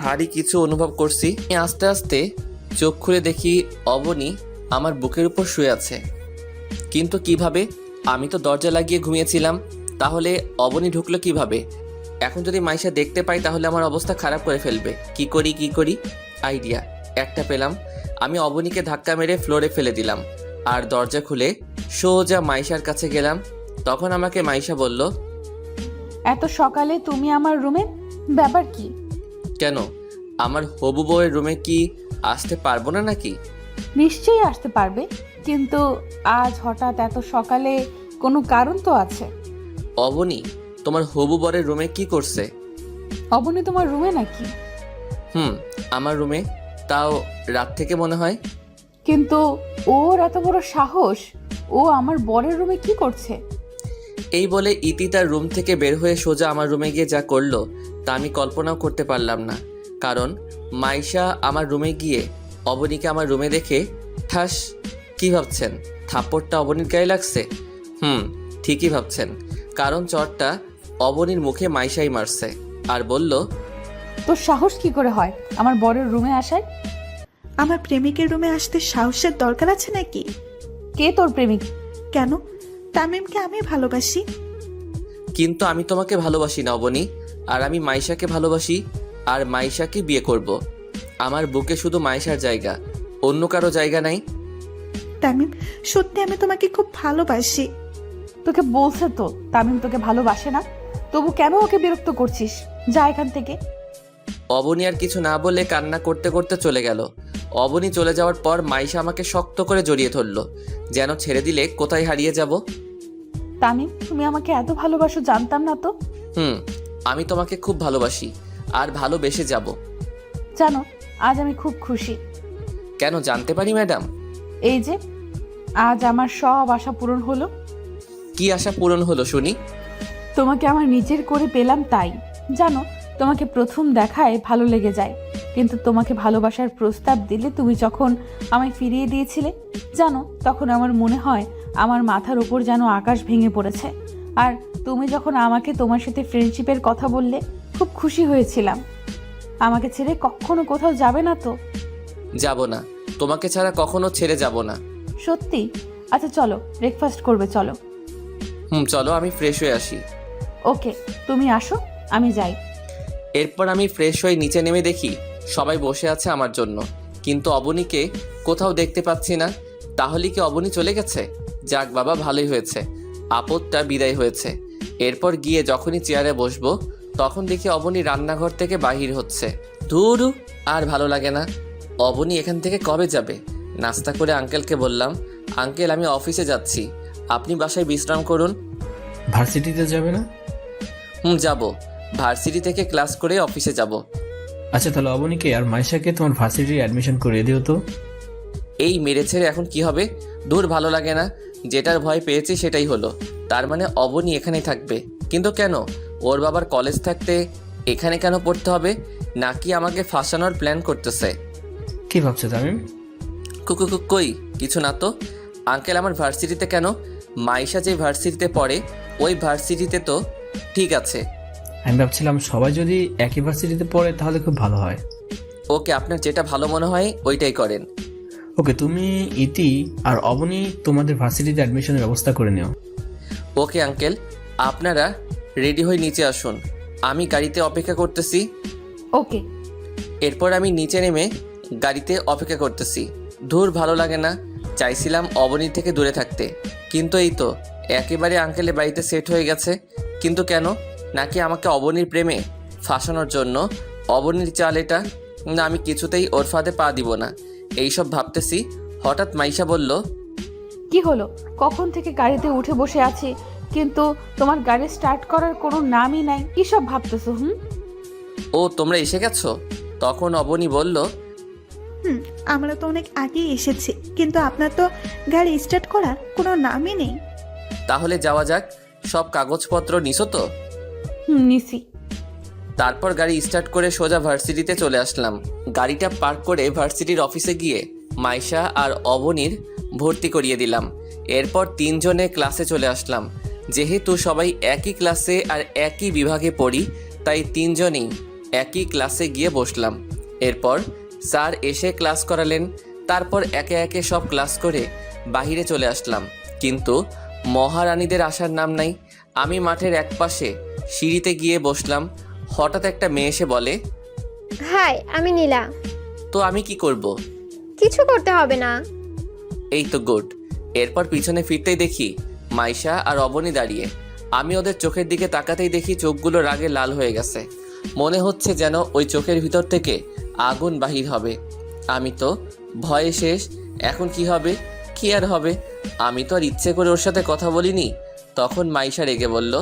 ভারী কিছু অনুভব করছি। আস্তে আস্তে চোখ খুলে দেখি অবনী আমার বুকের উপর শুয়ে আছে। কিন্তু কিভাবে? আমি তো দরজা লাগিয়ে ঘুমিয়েছিলাম, তাহলে অবনী ঢুকলো কিভাবে? এখন যদি মাইশা দেখতে পাই তাহলে আমার অবস্থা খারাপ করে ফেলবে। কি করি? আইডিয়া একটা পেলাম। আমি অবনীকে ধাক্কা মেরে ফ্লোরে ফেলে দিলাম আর দরজা খুলে সোজা মাইশার কাছে গেলাম। তখন আমাকে মাইশা বলল, এত সকালে তুমি আমার রুমে, ব্যাপার কি? কেন, আমার হবু বউয়ের রুমে কি আসতে পারবো না নাকি? নিশ্চয়ই আসতে পারবে, কিন্তু আজ হঠাৎ এত সকালে কোনো কারণ তো আছে। অবনী তোমার হবু বরের রুমে কি করছে? অবনী তোমার রুমে নাকি? আমার রুমে, তাও রাত থেকে মনে হয়। কিন্তু ওর এত বড় সাহস, ও আমার বরের রুমে কি করছে? এই বলে ইতি তার রুম থেকে বের হয়ে সোজা আমার রুমে গিয়ে যা করলো তা আমি কল্পনাও করতে পারলাম না। কারণ মাইশা আমার রুমে গিয়ে অবনীকে আমার রুমে দেখে ঠাস। কি ভাবছেন, থাপ্পড়টা অবনীর গায়ে লাগছে? ঠিকই ভাবছেন, কারণ চটটা অবনীর মুখে মাইশাই মারছে আর বলল, তোর সাহস কি করে হয় আমার বরের রুমে আসার? আমার প্রেমিকের রুমে আসতে সাহসের দরকার আছে নাকি? কে তোর প্রেমিক? কেন? তামিমকে আমি ভালোবাসি। কিন্তু আমি তোমাকে ভালোবাসি না অবনী, আর আমি মাইশাকে ভালোবাসি আর মাইশাকে বিয়ে করব। আমার বুকে শুধু মাইশার জায়গা, অন্য কারো জায়গা নাই। তামিম, সত্যি আমি তোমাকে খুব ভালোবাসি। তোকে বলছে তো তামিম তোকে ভালোবাসে না, তবু কেন ওকে বিরক্ত করছিস? যা এখান থেকে। অবনী আর কিছু না বলে কান্না করতে করতে চলে গেল। অবনী চলে যাওয়ার পর মাইশা আমাকে শক্ত করে জড়িয়ে ধরলো, যেন ছেড়ে দিলে কোথায় হারিয়ে যাব। তামিম, তুমি আমাকে এত ভালোবাসো জানতাম না তো। আমি তোমাকে খুব ভালোবাসি আর ভালোবেসে যাব। জানো, আজ আমি খুব খুশি। কেন জানতে পারি ম্যাডাম? এই যে আজ আমার সব আশা পূরণ হলো। কি আশা পূরণ হলো শুনি? তোমাকে আমার নিজের করে পেলাম, তাই। জানো, তোমাকে প্রথম দেখায় ভালো লেগে যায়, কিন্তু তোমাকে ভালোবাসার প্রস্তাব দিলে তুমি যখন আমায় ফিরিয়ে দিয়েছিলে, জানো, তখন আমার মনে হয় আমার মাথার ওপর যেন আকাশ ভেঙে পড়েছে। আর তুমি যখন আমাকে তোমার সাথে ফ্রেন্ডশিপের কথা বললে, খুব খুশি হয়েছিলাম। আমাকে ছেড়ে কখনো কোথাও যাবে না তো? যাব না, তোমাকে ছাড়া কখনো ছেড়ে যাব না। সত্যি? আচ্ছা চলো, ব্রেকফাস্ট করবে, চলো। চলো, আমি ফ্রেশ হয়ে আসি। ওকে, তুমি আসো, আমি যাই। এরপর আমি ফ্রেশ হয়ে নিচে নেমে দেখি সবাই বসে আছে আমার জন্য, কিন্তু অবনীকে কোথাও দেখতে পাচ্ছি না। তাহলে কি অবনী চলে গেছে? যাক বাবা, ভালোই হয়েছে, আপদটা বিদায় হয়েছে। এরপর গিয়ে যখনই চেয়ারে বসবো তখন দেখি অবনী রান্নাঘর থেকে বাহির হচ্ছে। ধুর, আর ভালো লাগে না। অবনী এখান থেকে কবে যাবে? নাস্তা করে আঙ্কেলকে বললাম, আঙ্কেল আমি অফিসে যাচ্ছি, আপনি বাসায় বিশ্রাম করুন। ভার্সিটিতে যাবে না? যাব, ভার্সিটি থেকে ক্লাস করে অফিসে যাব। আচ্ছা, তাহলে অবনীকে আর মাইশাকে তোমার ভার্সিটির অ্যাডমিশন করিয়ে দিও তো। এই মেরে ছেড়ে এখন কি হবে? দূর, ভালো লাগে না। যেটার ভয় পেয়েছি সেটাই হলো। তার মানে অবনী এখানেই থাকবে, কিন্তু কেন? ওর বাবার কলেজ থাকতে এখানে কেন পড়তে হবে? নাকি আমাকে ফাঁসানোর প্ল্যান করতেছে? কি ভাবছো তামিম? কই কিছু না তো। আঙ্কেল আমার ভার্সিটিতে কেন? মাইশা যে ভার্সিটিতে পড়ে ওই ভার্সিটিতে তো। ঠিক আছে, আমি ভাবছিলাম সবাই যদি একই ভার্সিটিতে পড়ে তাহলে খুব ভালো হয়। ওকে, আপনার যেটা ভালো মনে হয় ওইটাই করেন। ওকে, তুমি ইতি আর অবনী তোমাদের ভার্সিটিতে অ্যাডমিশনের ব্যবস্থা করে নিও। ওকে আঙ্কেল, আপনারা রেডি হয়ে নিচে আসুন, আমি গাড়িতে অপেক্ষা করতেছি। ওকে। এরপর আমি নিচে নেমে গাড়িতে অপেক্ষা করতেছি। ধুর, ভালো লাগে না। চাইছিলাম অবনীর থেকে দূরে থাকতে, কিন্তু এই তো একেবারে আঙ্কেলের বাড়িতে সেট হয়ে গেছে। কিন্তু কেন? নাকি আমাকে অবনীর প্রেমে ফাঁসানোর জন্য? অবনীর চাল এটা না, আমি কিছুতেই ওর ফাঁদে পা দিব না। এইসব ভাবতেছি, হঠাৎ মাইশা বলল, কি হলো? কখন থেকে গাড়িতে উঠে বসে আছি, কিন্তু তোমার গাড়ি স্টার্ট করার কোনো নামই নাই। কি সব ভাবতেছো? ও তোমরা এসে গেছো? তখন অবনী বলল, আমরা তো অনেক আগেই এসেছি, কিন্তু আপনার তো গাড়ি স্টার্ট করার কোনো নামই নেই। তাহলে যাওয়া যাক। সব কাগজপত্র নিছো তো? নিছি। তারপর গাড়ি স্টার্ট করে সোজা ভার্সিটিতে চলে আসলাম। গাড়িটা পার্ক করে ভার্সিটির অফিসে গিয়ে মাইশা আর অবনীর ভর্তি করিয়ে দিলাম। এরপর তিনজনে ক্লাসে চলে আসলাম। যেহেতু সবাই একই ক্লাসে আর একই বিভাগে পড়ি, তাই তিনজনেই একই ক্লাসে গিয়ে বসলাম। এরপর স্যার এসে ক্লাস করালেন। তারপর একে একে সব ক্লাস করে বাহিরে চলে আসলাম, কিন্তু মহারানীদের আসার নাম নাই। আমি মাঠের একপাশে সিঁড়িতে গিয়ে বসলাম। হঠাৎ একটা মেয়ে এসে বলে, হাই, আমি নীলা। তো আমি কি করব? কিছু করতে হবে না। এই তো গুড। এরপর পিছনে ফিরতেই দেখি মাইশা আর অবনী দাঁড়িয়ে। আমি ওদের চোখের দিকে তাকাতেই দেখি চোখগুলো রাগে লাল হয়ে গেছে। মনে হচ্ছে যেন ওই চোখের ভিতর থেকে আগুন বাহির হবে। আমি তো ভয়ে শেষ। এখন কি হবে? কি আর হবে? আমি তো আর ইচ্ছে করে ওর সাথে কথা বলিনি। তখন মাইশা রেগে বলল,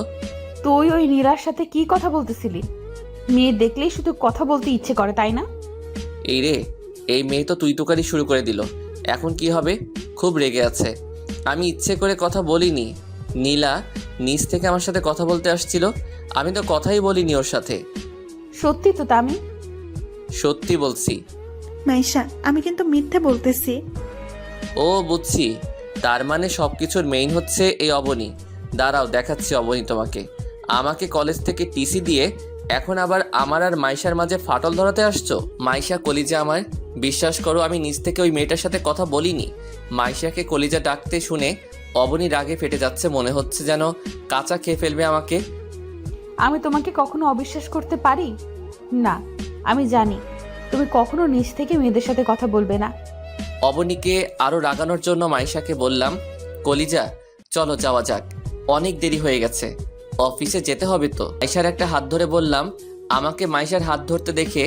তুই ওই নীরার সাথে কি কথা বলতেছিলি? মেয়ে দেখলেই শুধু কথা বলতে ইচ্ছে করে, তাই না? এই রে, এই মেয়ে তো তুই তুকারি শুরু করে দিল। এখন কি হবে? খুব রেগে আছে। আমি ইচ্ছে করে কথা বলিনি। নীলা নিচ থেকে আমার সাথে কথা বলতে আসছিল, আমি তো কথাই বলিনি ওর সাথে। সত্যি তো তামিম? সত্যি বলছি। মাইশা, আমি কিন্তু মিথ্যে বলতেছি। ও বুঝছি, তার মানে সব কিছুর মেইন হচ্ছে এই অবনী। দাঁড়াও দেখাচ্ছি অবনী তোমাকে। আমাকে কলেজ থেকে টিসি দিয়ে এখন আবার আমার আর মাইশার মাঝে ফাটল ধরাতে আসছো? মাইশা কলিজা আমার, বিশ্বাস করো আমি নিজ থেকে ওই মেয়েটার সাথে কথা বলিনি। মাইশাকে কলিজা ডাকতে শুনে অবনী রাগে ফেটে যাচ্ছে, মনে হচ্ছে যেন কাঁচা খেয়ে ফেলবে আমাকে। আমি তোমাকে কখনো অবিশ্বাস করতে পারি না। আমি জানি তুমি কখনো নিজ থেকে মেয়েদের সাথে কথা বলবে না। অবনীকে আরও রাগানোর জন্য মাইশাকে বললাম, কলিজা চলো যাওয়া যাক, অনেক দেরি হয়ে গেছে, অফিসে যেতে হবে তো। মাইশার একটা হাত ধরে বললাম। আমাকে মাইশার হাত ধরতে দেখে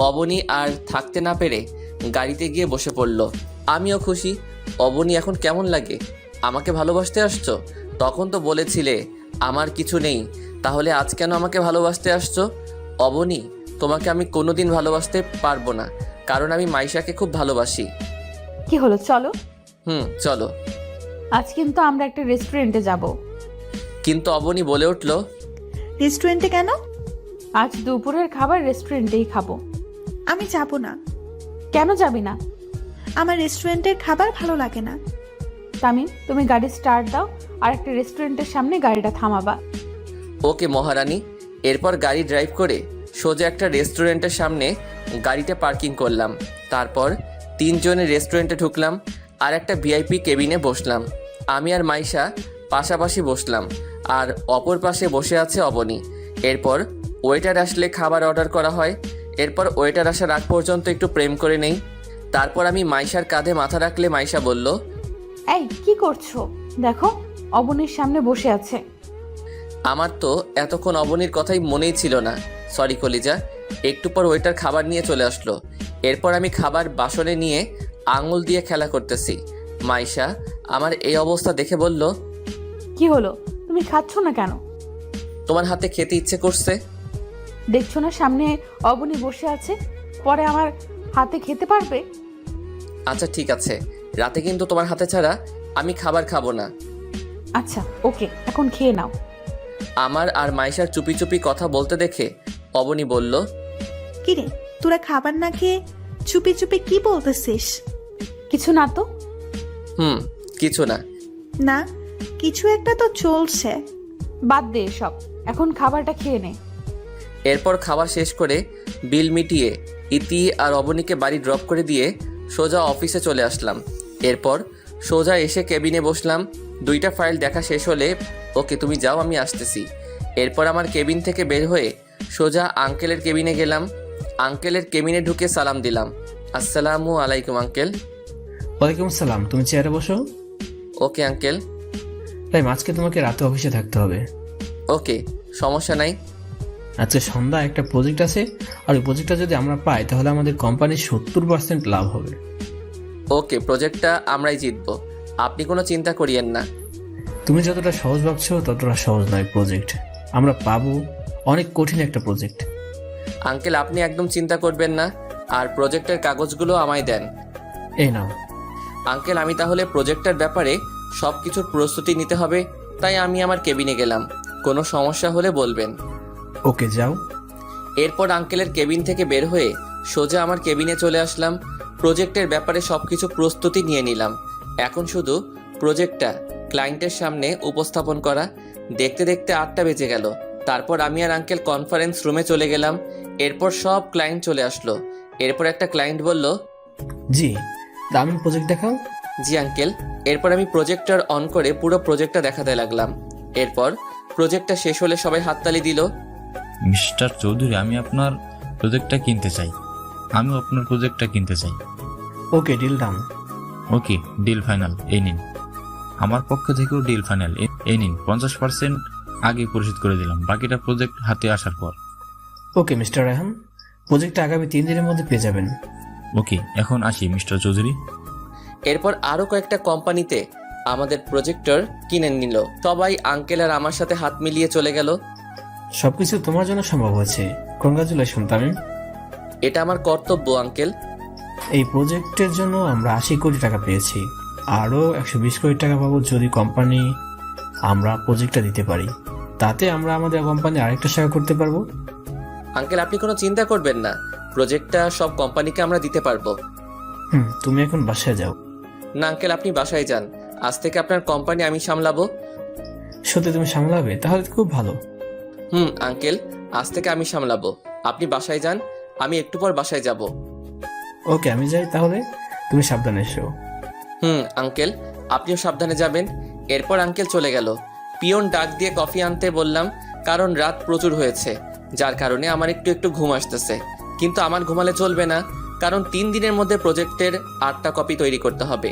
অবনী আর থাকতে না পেরে গাড়িতে গিয়ে বসে পড়ল। আমিও খুশি। অবনী এখন কেমন লাগে? আমাকে ভালোবাসতে আসছো? তখন তো বলেছিলে আমার কিছু নেই, তাহলে আজ কেন আমাকে ভালোবাসতে আসছো? অবনী, তোমাকে আমি কোনোদিন ভালোবাসতে পারবো না, কারণ আমি মাইশাকে খুব ভালোবাসি। কি হলো, চলো। চলো। আজ কিন্তু আমরা একটা রেস্টুরেন্টে যাব। কিন্তু অবনী বলে উঠল, রেস্টুরেন্টে কেন? আজ দুপুরের খাবার রেস্টুরেন্টেই খাবো। আমি যাব না। কেন যাবি না? আমার রেস্টুরেন্টের খাবার ভালো লাগে না। তামিম, তুমি গাড়ি স্টার্ট দাও আর একটা রেস্টুরেন্টের সামনে গাড়িটা থামাবা। ওকে মহারানী। এরপর গাড়ি ড্রাইভ করে সোজা একটা রেস্টুরেন্টের সামনে গাড়িটা পার্কিং করলাম। তারপর তিনজনে রেস্টুরেন্টে ঢুকলাম আর একটা ভিআইপি কেবিনে বসলাম। আমি আর মাইশা পাশাপাশি বসলাম, আর অপর পাশে বসে আছে অবনী। এরপর ওয়েটার আসলে খাবার অর্ডার করা হয়। এরপর ওয়েটার আসার আগ পর্যন্ত একটু প্রেম করে নেই। তারপর আমি মাইশার কাঁধে মাথা রাখলে মাইশা বলল, এই কি করছো? দেখো অবনীর সামনে বসে আছে। আমার তো এতক্ষণ অবনীর কথাই মনেই ছিল না। সরি কলিজা। একটু পর ওয়েটার খাবার নিয়ে চলে আসলো। এরপর আমি খাবার বাসনে নিয়ে আঙুল দিয়ে খেলা করতেছি। মাইশা আমার এই অবস্থা দেখে বলল, কি হলো, তুমি খাচ্ছ না কেন? তোমার হাতে খেতে ইচ্ছে করছে। দেখছো না সামনে অবনী বসে আছে, পরে আমার হাতে খেতে পারবে? আচ্ছা ঠিক আছে, রাতে কিন্তু তোমার হাতে ছাড়া আমি খাবার খাবো না। আচ্ছা ওকে, এখন খেয়ে নাও। আমার আর মাইশার চুপি চুপি কথা বলতে দেখে অবনী বলল, কিরে, তোরা খাবার না খেয়ে চুপি চুপি কি বলতেছিস? কিছু না তো। কিছু না। না, কিছু একটা তো চলছে। বাদ দে সব, এখন খাবারটা খেয়ে নে। এরপর খাওয়া শেষ করে বিল মিটিয়ে ইতি আর অবনীকে বাড়ি ড্রপ করে দিয়ে সোজা অফিসে চলে আসলাম। এরপর সোজা এসে কেবিনে বসলাম। 2টা ফাইল দেখা শেষ হলে, ওকে তুমি যাও, আমি আসতেছি। এরপর আমার কেবিন থেকে বের হয়ে সোজা আঙ্কেলের কেবিনে গেলাম। আঙ্কেলের কেবিনে ঢুকে সালাম দিলাম, আসসালামু আলাইকুম আঙ্কেল। ওয়ালাইকুম সালাম, তুমি চেয়ারে বসো। Okay uncle. তাই আজকে তোমাকে রাতে অফিসে থাকতে হবে। ওকে, সমস্যা নাই। আজকে সন্ধ্যা একটা প্রজেক্ট আছে, আর ওই প্রজেক্টটা যদি আমরা পাই তাহলে আমাদের কোম্পানির 70% লাভ হবে। ওকে, প্রজেক্টটা আমরাই জিতবো, আপনি কোনো চিন্তা করিয়েন না। তুমি যতটা সহজ ভাবছো ততটা সহজ নয় প্রজেক্ট, আমরা পাবো। অনেক কঠিন একটা প্রজেক্ট। আঙ্কেল আপনি একদম চিন্তা করবেন না, আর প্রজেক্টের কাগজগুলো আমায় দেন। এই নাও। আঙ্কেল আমি তাহলে প্রজেক্টের ব্যাপারে সব কিছুর প্রস্তুতি নিতে হবে, তাই আমি আমার কেবিনে গেলাম। কোনো সমস্যা হলে বলবেন। ওকে যাও। এরপর আঙ্কেলের কেবিন থেকে বের হয়ে সোজা আমার কেবিনে চলে আসলাম। প্রজেক্টের ব্যাপারে সব কিছু প্রস্তুতি নিয়ে নিলাম। এখন শুধু প্রজেক্টটা ক্লায়েন্টের সামনে উপস্থাপন করা। দেখতে দেখতে 8টা বেজে গেল। তারপর আমি আর আঙ্কেল কনফারেন্স রুমে চলে গেলাম। এরপর সব ক্লায়েন্ট চলে আসলো। এরপর একটা ক্লায়েন্ট বলল, জি দারুণ প্রজেক্ট দেখাও। জি আঙ্কেল। এরপর আমি প্রজেক্টর অন করে পুরো প্রজেক্টটা দেখাতে লাগলাম। এরপর প্রজেক্টটা শেষ হলে সবাই হাততালি দিল। মিস্টার চৌধুরী, আমি আপনার প্রজেক্টটা কিনতে চাই। আমিও আপনার প্রজেক্টটা কিনতে চাই। ওকে, ডিল ডান। ওকে, ডিল ফাইনাল। এই নিন, আমার পক্ষ থেকেও ডিল ফাইনাল। এই নিন, 50% আগে পরিশোধ করে দিলাম, বাকিটা প্রজেক্ট হাতে আসার পর। ওকে মিস্টার রায়হান, প্রজেক্টটা আগামী 3 দিনের মধ্যে পেয়ে যাবেন। ওকে, এখন আসি মিস্টার চৌধুরী। এরপর আরও কয়েকটা কোম্পানিতে আমাদের প্রজেক্টর কিনে নিল। সবাই আঙ্কেল আর আমার সাথে হাত মিলিয়ে চলে গেল। সবকিছু তোমার জন্য সম্ভব হয়েছে, কনগ্রাচুলেশন তামিম। এটা আমার কর্তব্য আঙ্কেল। এই প্রজেক্টের জন্য আমরা 80 কোটি টাকা পেয়েছি, আরও 120 কোটি টাকা পাবো যদি কোম্পানি আমরা প্রজেক্টটা দিতে পারি। তাতে আমরা আমাদের কোম্পানি আরেকটা শাখা করতে পারবো। আঙ্কেল আপনি কোনো চিন্তা করবেন না, প্রজেক্টটা সব কোম্পানিকে আমরা দিতে পারবো। তুমি এখন বাসায় যাও। না আঙ্কেল, আপনি বাসায় যান, আজ থেকে আপনার কোম্পানি আমি সামলাবো। সত্যি তুমি সামলাবে? তাহলে তো খুব ভালো। আঙ্কেল, আজ থেকে আমি সামলাবো, আপনি বাসায় যান, আমি একটু পর বাসায় যাব। ওকে আমি যাই তাহলে, তুমি সাবধানে এসো। আঙ্কেল আপনিও সাবধানে যাবেন। এরপর আঙ্কেল চলে গেল। পিয়ন ডাক দিয়ে কফি আনতে বললাম, কারণ রাত প্রচুর হয়েছে, যার কারণে আমার একটু একটু ঘুম আসতেছে। কিন্তু আমার ঘুমালে চলবে না, কারণ 3 দিনের মধ্যে প্রজেক্টের 8টা কপি তৈরি করতে হবে।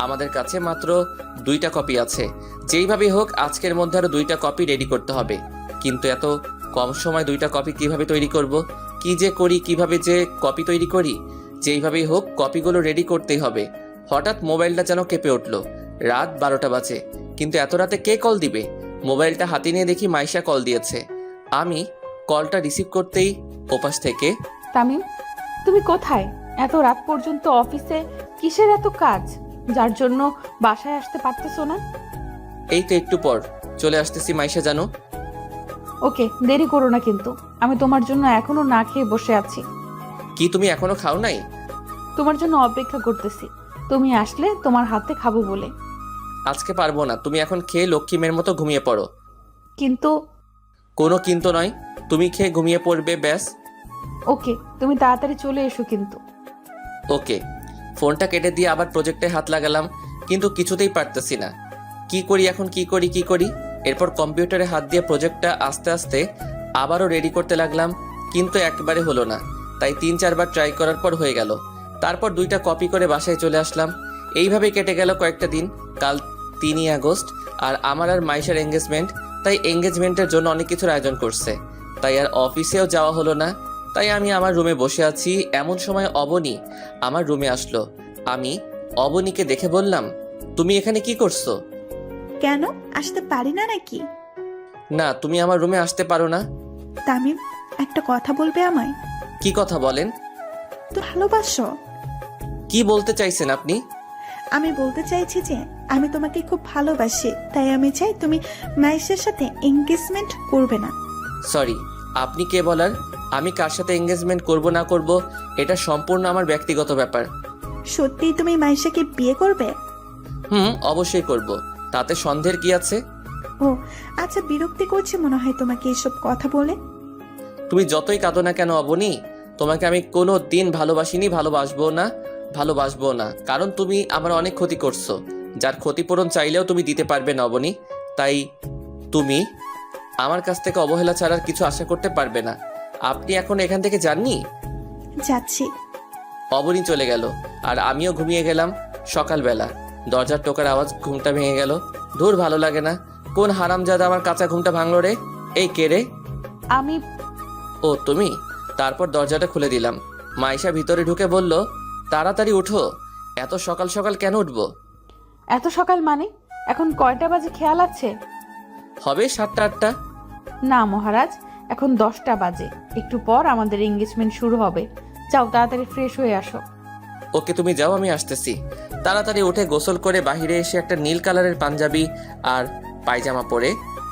আমাদের কাছে মাত্র 2টা কপি আছে। যেইভাবেই হোক আজকের মধ্যে আরও 2টা কপি রেডি করতে হবে। কিন্তু এত কম সময় 2টা কপি কিভাবে তৈরি করব? কি যে করি, কিভাবে যে কপি তৈরি করি? যেইভাবেই হোক কপিগুলো রেডি করতেই হবে। হঠাৎ মোবাইলটা যেন কেঁপে উঠল। রাত 12টা বাজে, কিন্তু এত রাতে কে কল দিবে? মোবাইলটা হাতে নিয়ে দেখি মাইশা কল দিয়েছে। আমি কলটা রিসিভ করতেই ওপাশ থেকে, তামিম তুমি কোথায়? এত রাত পর্যন্ত অফিসে কিসের এত কাজ, যার জন্য বাসায় আসতে পারতেছো না? এই তো একটু পর চলে আসতেছি মাইশা জানো। ওকে, দেরি করো না কিন্তু, আমি তোমার জন্য এখনো না খেয়ে বসে আছি। কি তুমি এখনো খাও নাই? তোমার জন্য অপেক্ষা করতেছি, তুমি আসলে তোমার হাতে খাবো বলে। আজকে পারবো না, তুমি এখন খেয়ে লক্ষ্মী মেয়ের মতো ঘুমিয়ে পড়ো। কিন্তু কোনো কিন্তু নয়, তুমি খেয়ে ঘুমিয়ে পড়বে ব্যাস। ওকে, তুমি তাড়াতাড়ি চলে এসো কিন্তু। ওকে। ফোনটা কেটে দিয়ে আবার প্রজেক্টে হাত লাগালাম, কিন্তু কিছুতেই পারতেছি না। কি করি এখন, কি করি? এরপর কম্পিউটারে হাত দিয়ে প্রজেক্টটা আস্তে আস্তে আবারও রেডি করতে লাগলাম, কিন্তু একবারে হলো না। তাই 3-4 বার ট্রাই করার পর হয়ে গেল। তারপর 2টা কপি করে বাসায় চলে আসলাম। এইভাবেই কেটে গেল কয়েকটা দিন। কাল 3ই আগস্ট, আর আমার আর মাইশার এঙ্গেজমেন্ট। তাই এঙ্গেজমেন্টের জন্য অনেক কিছুর আয়োজন করছে, তাই আর অফিসেও যাওয়া হলো না। তাই আমি আমার রুমে বসে আছি। এমন সময় অবনী আমার রুমে আসলো। আমি অবনীকে দেখে বললাম, তুমি এখানে কি করছো? কেন আসতে পারি না নাকি? না, তুমি আমার রুমে আসতে পারো না। তামিম, একটা কথা বলবে আমায়? কি কথা বলেন? তো ভালোবাসো? কি বলতে চাইছেন আপনি? আমি বলতে চাইছি যে আমি তোমাকে খুব ভালোবাসি, তাই আমি চাই তুমি মাইশের সাথে এঙ্গেজমেন্ট করবে না। সরি, আপনি কে বলার? আমি কার সাথে এঙ্গেজমেন্ট করব না করব এটা সম্পূর্ণ আমার ব্যক্তিগত ব্যাপার। সত্যিই তুমি মাইশাকে বিয়ে করবে? অবশ্যই করব, তাতে সন্দেহের কি আছে? ও আচ্ছা, বিরক্তি করছে মনে হয় তোমাকে এসব কথা বলে। তুমি যতই কাঁদো না কেন অবনী, তোমাকে আমি কোনো দিন ভালোবাসিনি, ভালোবাসবো না, কারণ তুমি আমার অনেক ক্ষতি করছো, যার ক্ষতিপূরণ চাইলেও তুমি দিতে পারবে না অবনী। তাই তুমি আমার কাছ থেকে অবহেলা ছাড়ার কিছু আশা করতে পারবে না। আপনি এখন এখান থেকে যাননি? যাচ্ছি। অবনী চলে গেল আর আমিও ঘুমিয়ে গেলাম। সকালবেলা দরজার টোকার আওয়াজ, ঘুমটা ভেঙে গেল। ধুর, ভালো লাগে না। কোন হারামজাদা আমার কাঁচা ঘুমটা ভাঙলো রে? এই কে রে? আমি। ও তুমি? তারপর দরজাটা খুলে দিলাম। মাইশা ভিতরে ঢুকে বলল, তাড়াতাড়ি উঠো। এত সকাল সকাল কেন উঠবো? এত সকাল মানে? এখন কয়টা বাজে খেয়াল আছে? হবে 7টা 8টা। না মহারাজ, এখন 10টা বাজে। একটু পর আমাদের এঙ্গেজমেন্ট শুরু হবে। যাও তাড়াতাড়ি ফ্রেশ হয়ে আসো। ওকে, তুমি যাও, আমি আসতেছি। তাড়াতাড়ি উঠে গোসল করে বাহিরে এসে একটা নীল কালারের পাঞ্জাবি আর পায়জামা পরে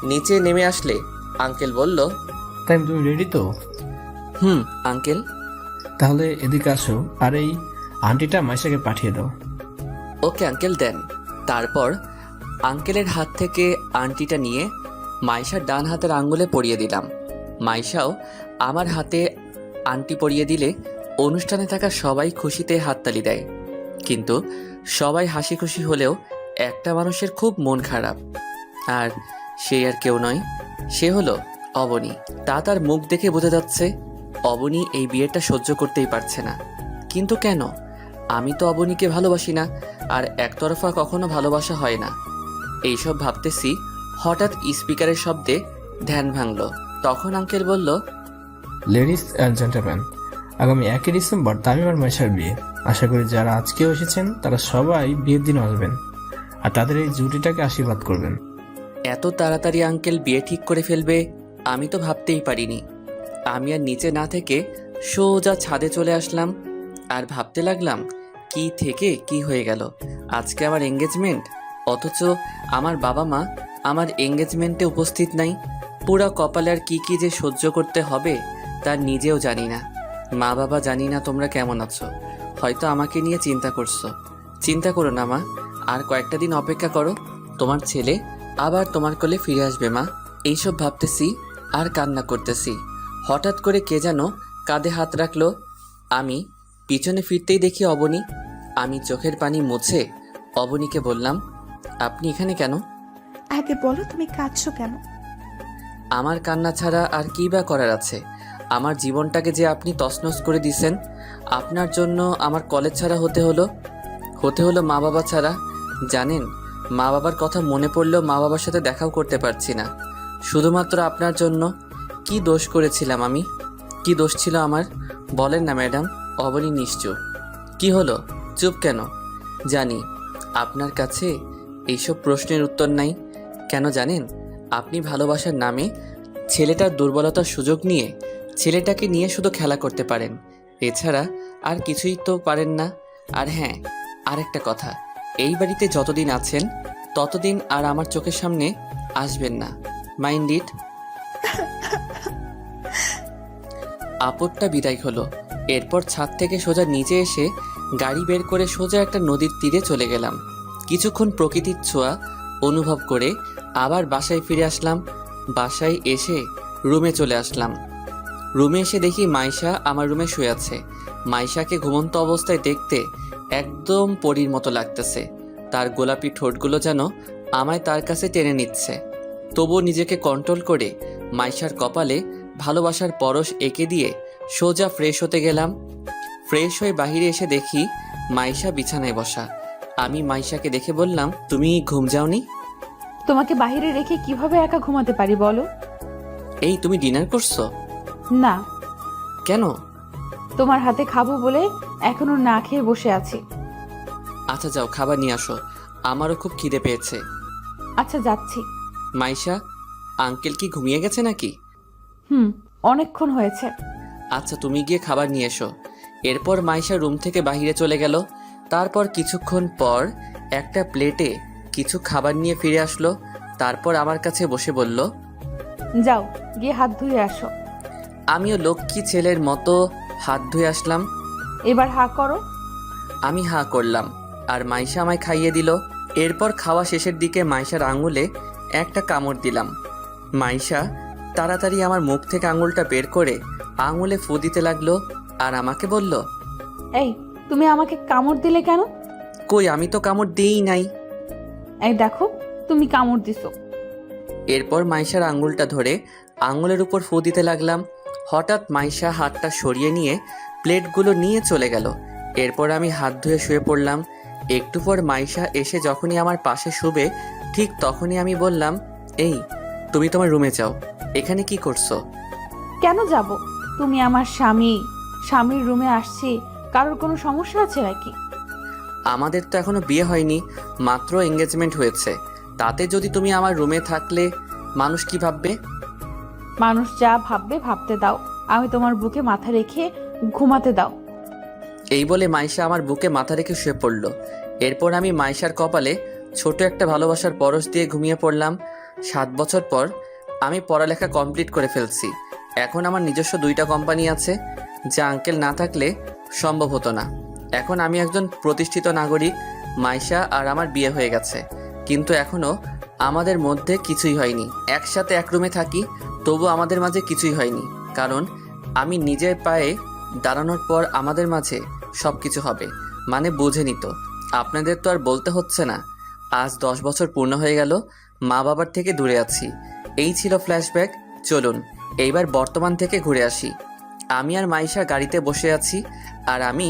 নিচে নেমে আসলে আঙ্কেল বলল, তাই তুমি রেডি তো? আঙ্কেল। তাহলে এদিকে আসো, আর এই আন্টিটা মাইশাকে পাঠিয়ে দাও। ওকে আঙ্কেল, দেন। তারপর আঙ্কেলের হাত থেকে আংটিটা নিয়ে মাইশার ডান হাতের আঙ্গুলে পরিয়ে দিলাম। মাইশাও আমার হাতে আংটি পরিয়ে দিলে অনুষ্ঠানে থাকা সবাই খুশিতে হাততালি দেয়। কিন্তু সবাই হাসি খুশি হলেও একটা মানুষের খুব মন খারাপ, আর সে আর কেউ নয়, সে হলো অবনী। তার মুখ দেখে বোঝা যাচ্ছে অবনী এই বিয়েটা সহ্য করতেই পারছে না। কিন্তু কেন? আমি তো অবনীকে ভালোবাসি না, আর একতরফা কখনো ভালোবাসা হয় না। এইসব ভাবতেছি, হঠাৎ স্পিকারের শব্দে ধ্যান ভাঙল। তখন আঙ্কেল বলল, লেডিস অ্যান্ড জেন্টলম্যান, আগামী 1 ডিসেম্বর তামিম আর মাইশার বিয়ে। আশা করি যারা আজকেও এসেছেন তারা সবাই বিয়ের দিন আসবেন আর তাদের এই জুটিটাকে আশীর্বাদ করবেন। এত তাড়াতাড়ি আঙ্কেল বিয়ে ঠিক করে ফেলবে আমি তো ভাবতেই পারিনি। আমি আর নিচে না থেকে সোজা ছাদে চলে আসলাম আর ভাবতে লাগলাম, কি থেকে কি হয়ে গেল। আজকে আমার এঙ্গেজমেন্ট, অথচ আমার বাবা মা আমার এঙ্গেজমেন্টে উপস্থিত নাই। পুরা কপালে আর কি যে সহ্য করতে হবে তা নিজেও জানি না। মা বাবা, জানি না তোমরা কেমন আছো, হয়তো আমাকে নিয়ে চিন্তা করছো। চিন্তা করো না মা, আর কয়েকটা দিন অপেক্ষা করো, তোমার ছেলে আবার তোমার কোলে ফিরে আসবে মা। এইসব ভাবতেছি আর কান্না করতেছি। হঠাৎ করে কে যেন কাঁধে হাত রাখলো। আমি পিছনে ফিরতেই দেখি অবনী। আমি চোখের পানি মুছে অবনীকে বললাম, আপনি এখানে কেন? আগে বলো তুমি কাঁদছো কেন? আমার কান্না ছাড়া আর কী বা করার আছে? আমার জীবনটাকে যে আপনি তছনছ করে দিয়েছেন। আপনার জন্য আমার কলেজ ছাড়া হতে হলো মা বাবা ছাড়া। জানেন, মা বাবার কথা মনে পড়লেও মা বাবার সাথে দেখাও করতে পারছি না, শুধুমাত্র আপনার জন্য। কি দোষ করেছিলাম আমি? কি দোষ ছিল আমার? বলেন না ম্যাডাম। অবনী নিশ্চুপ। কি হলো, চুপ কেন? জানি আপনার কাছে এইসব প্রশ্নের উত্তর নাই। কেন জানেন? আপনি ভালোবাসার নামে ছেলেটার দুর্বলতার সুযোগ নিয়ে ছেলেটাকে নিয়ে শুধু খেলা করতে পারেন, এছাড়া আর কিছুই তো পারেন না। আর হ্যাঁ, আরেকটা কথা, এই বাড়িতে যতদিন আছেন ততদিন আর আমার চোখের সামনে আসবেন না। Mind it. আপদটা বিদায় হলো। এরপর ছাদ থেকে সোজা নিচে এসে গাড়ি বের করে সোজা একটা নদীর তীরে চলে গেলাম। কিছুক্ষণ প্রকৃতির ছোঁয়া অনুভব করে আবার বাসায় ফিরে আসলাম। বাসায় এসে রুমে চলে আসলাম। রুমে এসে দেখি মাইশা আমার রুমে শুয়ে আছে। মাইশাকে ঘুমন্ত অবস্থায় দেখতে একদম পরীর মতো লাগতেছে। তার গোলাপি ঠোঁটগুলো যেন আমায় তার কাছে টেনে নিচ্ছে। তবুও নিজেকে কন্ট্রোল করে মাইশার কপালে ভালোবাসার পরশ এঁকে দিয়ে সোজা ফ্রেশ হতে গেলাম। ফ্রেশ হয়ে বাহিরে এসে দেখি মাইশা বিছানায় বসা। আমি মাইশাকে দেখে বললাম, তুমি ঘুম যাওনি? তোমাকে বাইরে রেখে কিভাবে একা ঘুমাতে পারি বলো? এই, তুমি ডিনার করছো? না। কেন? তোমার হাতে খাবো বলে এখনো না খেয়ে বসে আছি। আচ্ছা যাও, খাবার নিয়ে আসো, আমারও খুব খিদে পেয়েছে। আচ্ছা যাচ্ছি। মাইশা, আঙ্কেল কি ঘুমিয়ে গেছে নাকি? অনেকক্ষণ হয়েছে। আচ্ছা তুমি গিয়ে খাবার নিয়ে এসো। এরপর মাইশা রুম থেকে বাইরে চলে গেল। তারপর কিছুক্ষণ পর একটা প্লেটে কিছু খাবার নিয়ে ফিরে আসলো। তারপর আমার কাছে বসে বলল, যাও গিয়ে হাত ধুয়ে আসো। আমিও লক্ষ্মী ছেলের মতো হাত ধুয়ে আসলাম। এবার হা করো। আমি হা করলাম আর মাইশা আমায় খাইয়ে দিল। এরপর খাওয়া শেষের দিকে মাইশার আঙুলে একটা কামড় দিলাম। মাইশা তাড়াতাড়ি আমার মুখ থেকে আঙুলটা বের করে আঙুলে ফু দিতে লাগলো আর আমাকে বলল, এই তুমি আমাকে কামড় দিলে কেন? কই, আমি তো কামড় দিই নাই। এই দেখো তুমি কামড় দিছো। এরপর মাইশার আঙুলটা ধরে আঙুলের উপর ফু দিতে লাগলাম। হঠাৎ মাইশা হাতটা সরিয়ে নিয়ে প্লেটগুলো নিয়ে চলে গেল। এরপর আমি হাত ধুয়ে শুয়ে পড়লাম। একটু পর মাইশা এসে যখনই আমার পাশে শুবে ঠিক তখনই আমি বললাম, এই তুমি তোমার রুমে যাও, এখানে কি করছো? কেন যাব? তুমি আমার স্বামী, স্বামীর রুমে আসছি, কারোর কোনো সমস্যা আছে নাকি? আমাদের তো এখনো বিয়ে হয়নি, মাত্র এঙ্গেজমেন্ট হয়েছে। তাতে যদি তুমি আমার রুমে থাকলে মানুষ কি ভাববে? মানুষ যা ভাববে ভাবতে দাও, আমি তোমার বুকে মাথা রেখে ঘুমাতে দাও। এই বলে মাইশা আমার বুকে মাথা রেখে শুয়ে পড়ল। এরপর আমি মাইশার কপালে ছোট একটা ভালোবাসার পরশ দিয়ে ঘুমিয়ে পড়লাম। 7 বছর পর আমি পড়ালেখা কমপ্লিট করে ফেলছি। এখন আমার নিজস্ব 2টা কোম্পানি আছে, যা আঙ্কেল না থাকলে সম্ভব হতো না। এখন আমি একজন প্রতিষ্ঠিত নাগরিক। মাইশা আর আমার বিয়ে হয়ে গেছে, কিন্তু এখনও আমাদের মধ্যে কিছুই হয়নি। একসাথে এক রুমে থাকি, তবু আমাদের মাঝে কিছুই হয়নি, কারণ আমি নিজের পায়ে দাঁড়ানোর পর আমাদের মাঝে সব কিছু হবে। মানে বুঝে নিত। আপনাদের তো আর বলতে হচ্ছে না। আজ 10 বছর পূর্ণ হয়ে গেল মা বাবার থেকে দূরে আছি। এই ছিল ফ্ল্যাশব্যাক। চলুন এইবার বর্তমান থেকে ঘুরে আসি। আমি আর মাইশা গাড়িতে বসে আছি আর আমি